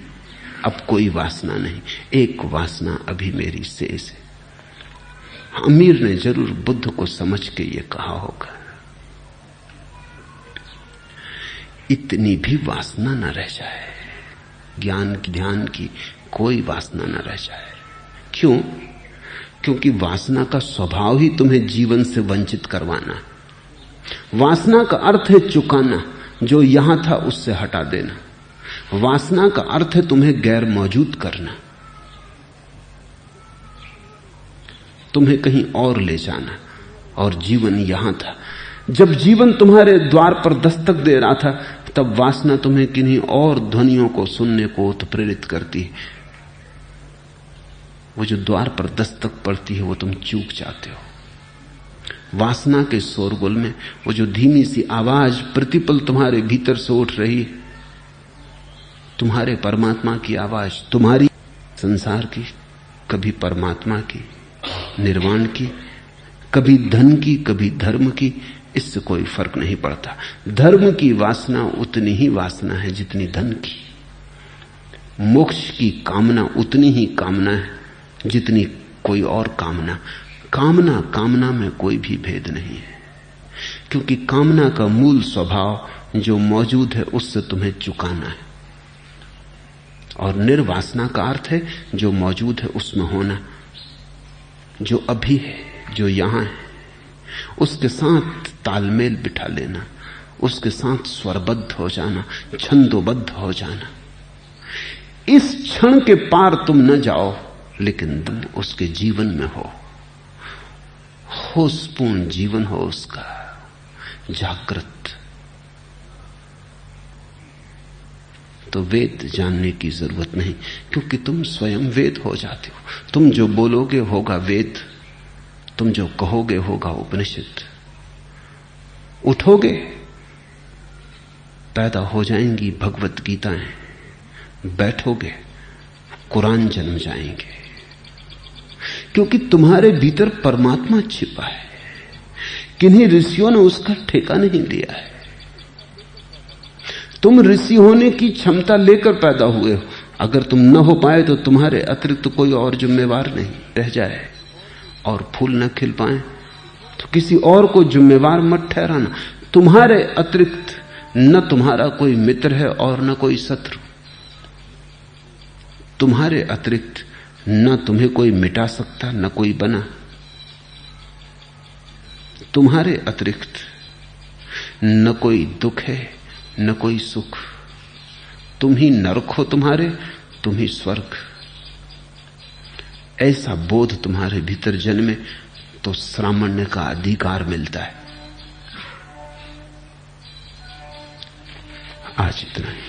अब कोई वासना नहीं। एक वासना अभी मेरी शेष है। अमीर ने जरूर बुद्ध को समझ के ये कहा होगा, इतनी भी वासना न रह जाए, ज्ञान की ध्यान की कोई वासना न रह जाए। क्यों? क्योंकि वासना का स्वभाव ही तुम्हें जीवन से वंचित करवाना है। वासना का अर्थ है चुकाना, जो यहां था उससे हटा देना। वासना का अर्थ है तुम्हें गैर मौजूद करना, तुम्हें कहीं और ले जाना। और जीवन यहां था। जब जीवन तुम्हारे द्वार पर दस्तक दे रहा था तब वासना तुम्हें किन्हीं और ध्वनियों को सुनने को प्रेरित करती है। वो जो द्वार पर दस्तक पड़ती है वो तुम चूक जाते हो। वासना के शोरगुल में वो जो धीमी सी आवाज प्रतिपल तुम्हारे भीतर से उठ रही है, तुम्हारे परमात्मा की आवाज, तुम्हारी संसार की, कभी परमात्मा की, निर्वाण की, कभी धन की, कभी धर्म की, इससे कोई फर्क नहीं पड़ता। धर्म की वासना उतनी ही वासना है जितनी धन की। मोक्ष की कामना उतनी ही कामना है जितनी कोई और कामना। कामना कामना में कोई भी भेद नहीं है, क्योंकि कामना का मूल स्वभाव जो मौजूद है उससे तुम्हें चुकाना है। और निर्वासना का अर्थ है जो मौजूद है उसमें होना, जो अभी है, जो यहां है, उसके साथ तालमेल बिठा लेना, उसके साथ स्वरबद्ध हो जाना, छंदोबद्ध हो जाना। इस क्षण के पार तुम न जाओ, लेकिन तुम उसके जीवन में हो, होशपूर्ण जीवन हो उसका, जागृत। तो वेद जानने की जरूरत नहीं, क्योंकि तुम स्वयं वेद हो जाते हो। तुम जो बोलोगे होगा वेद, तुम जो कहोगे होगा उपनिषद। उठोगे पैदा हो जाएंगी भगवत गीताएं, बैठोगे कुरान जन्म जाएंगे, क्योंकि तुम्हारे भीतर परमात्मा छिपा है। किन्हीं ऋषियों ने उसका ठेका नहीं लिया है। तुम ऋषि होने की क्षमता लेकर पैदा हुए हो। अगर तुम न हो पाए तो तुम्हारे अतिरिक्त कोई और जिम्मेवार नहीं रह जाए, और फूल न खिल पाए तो किसी और को जिम्मेवार मत ठहराना। तुम्हारे अतिरिक्त न तुम्हारा कोई मित्र है और न कोई शत्रु। तुम्हारे अतिरिक्त न तुम्हें कोई मिटा सकता न कोई बना। तुम्हारे अतिरिक्त न कोई दुख है न कोई सुख। तुम ही नरक हो तुम्हारे, तुम ही स्वर्ग। ऐसा बोध तुम्हारे भीतर जन्मे तो श्रामण्य का अधिकार मिलता है। आज इतना ही।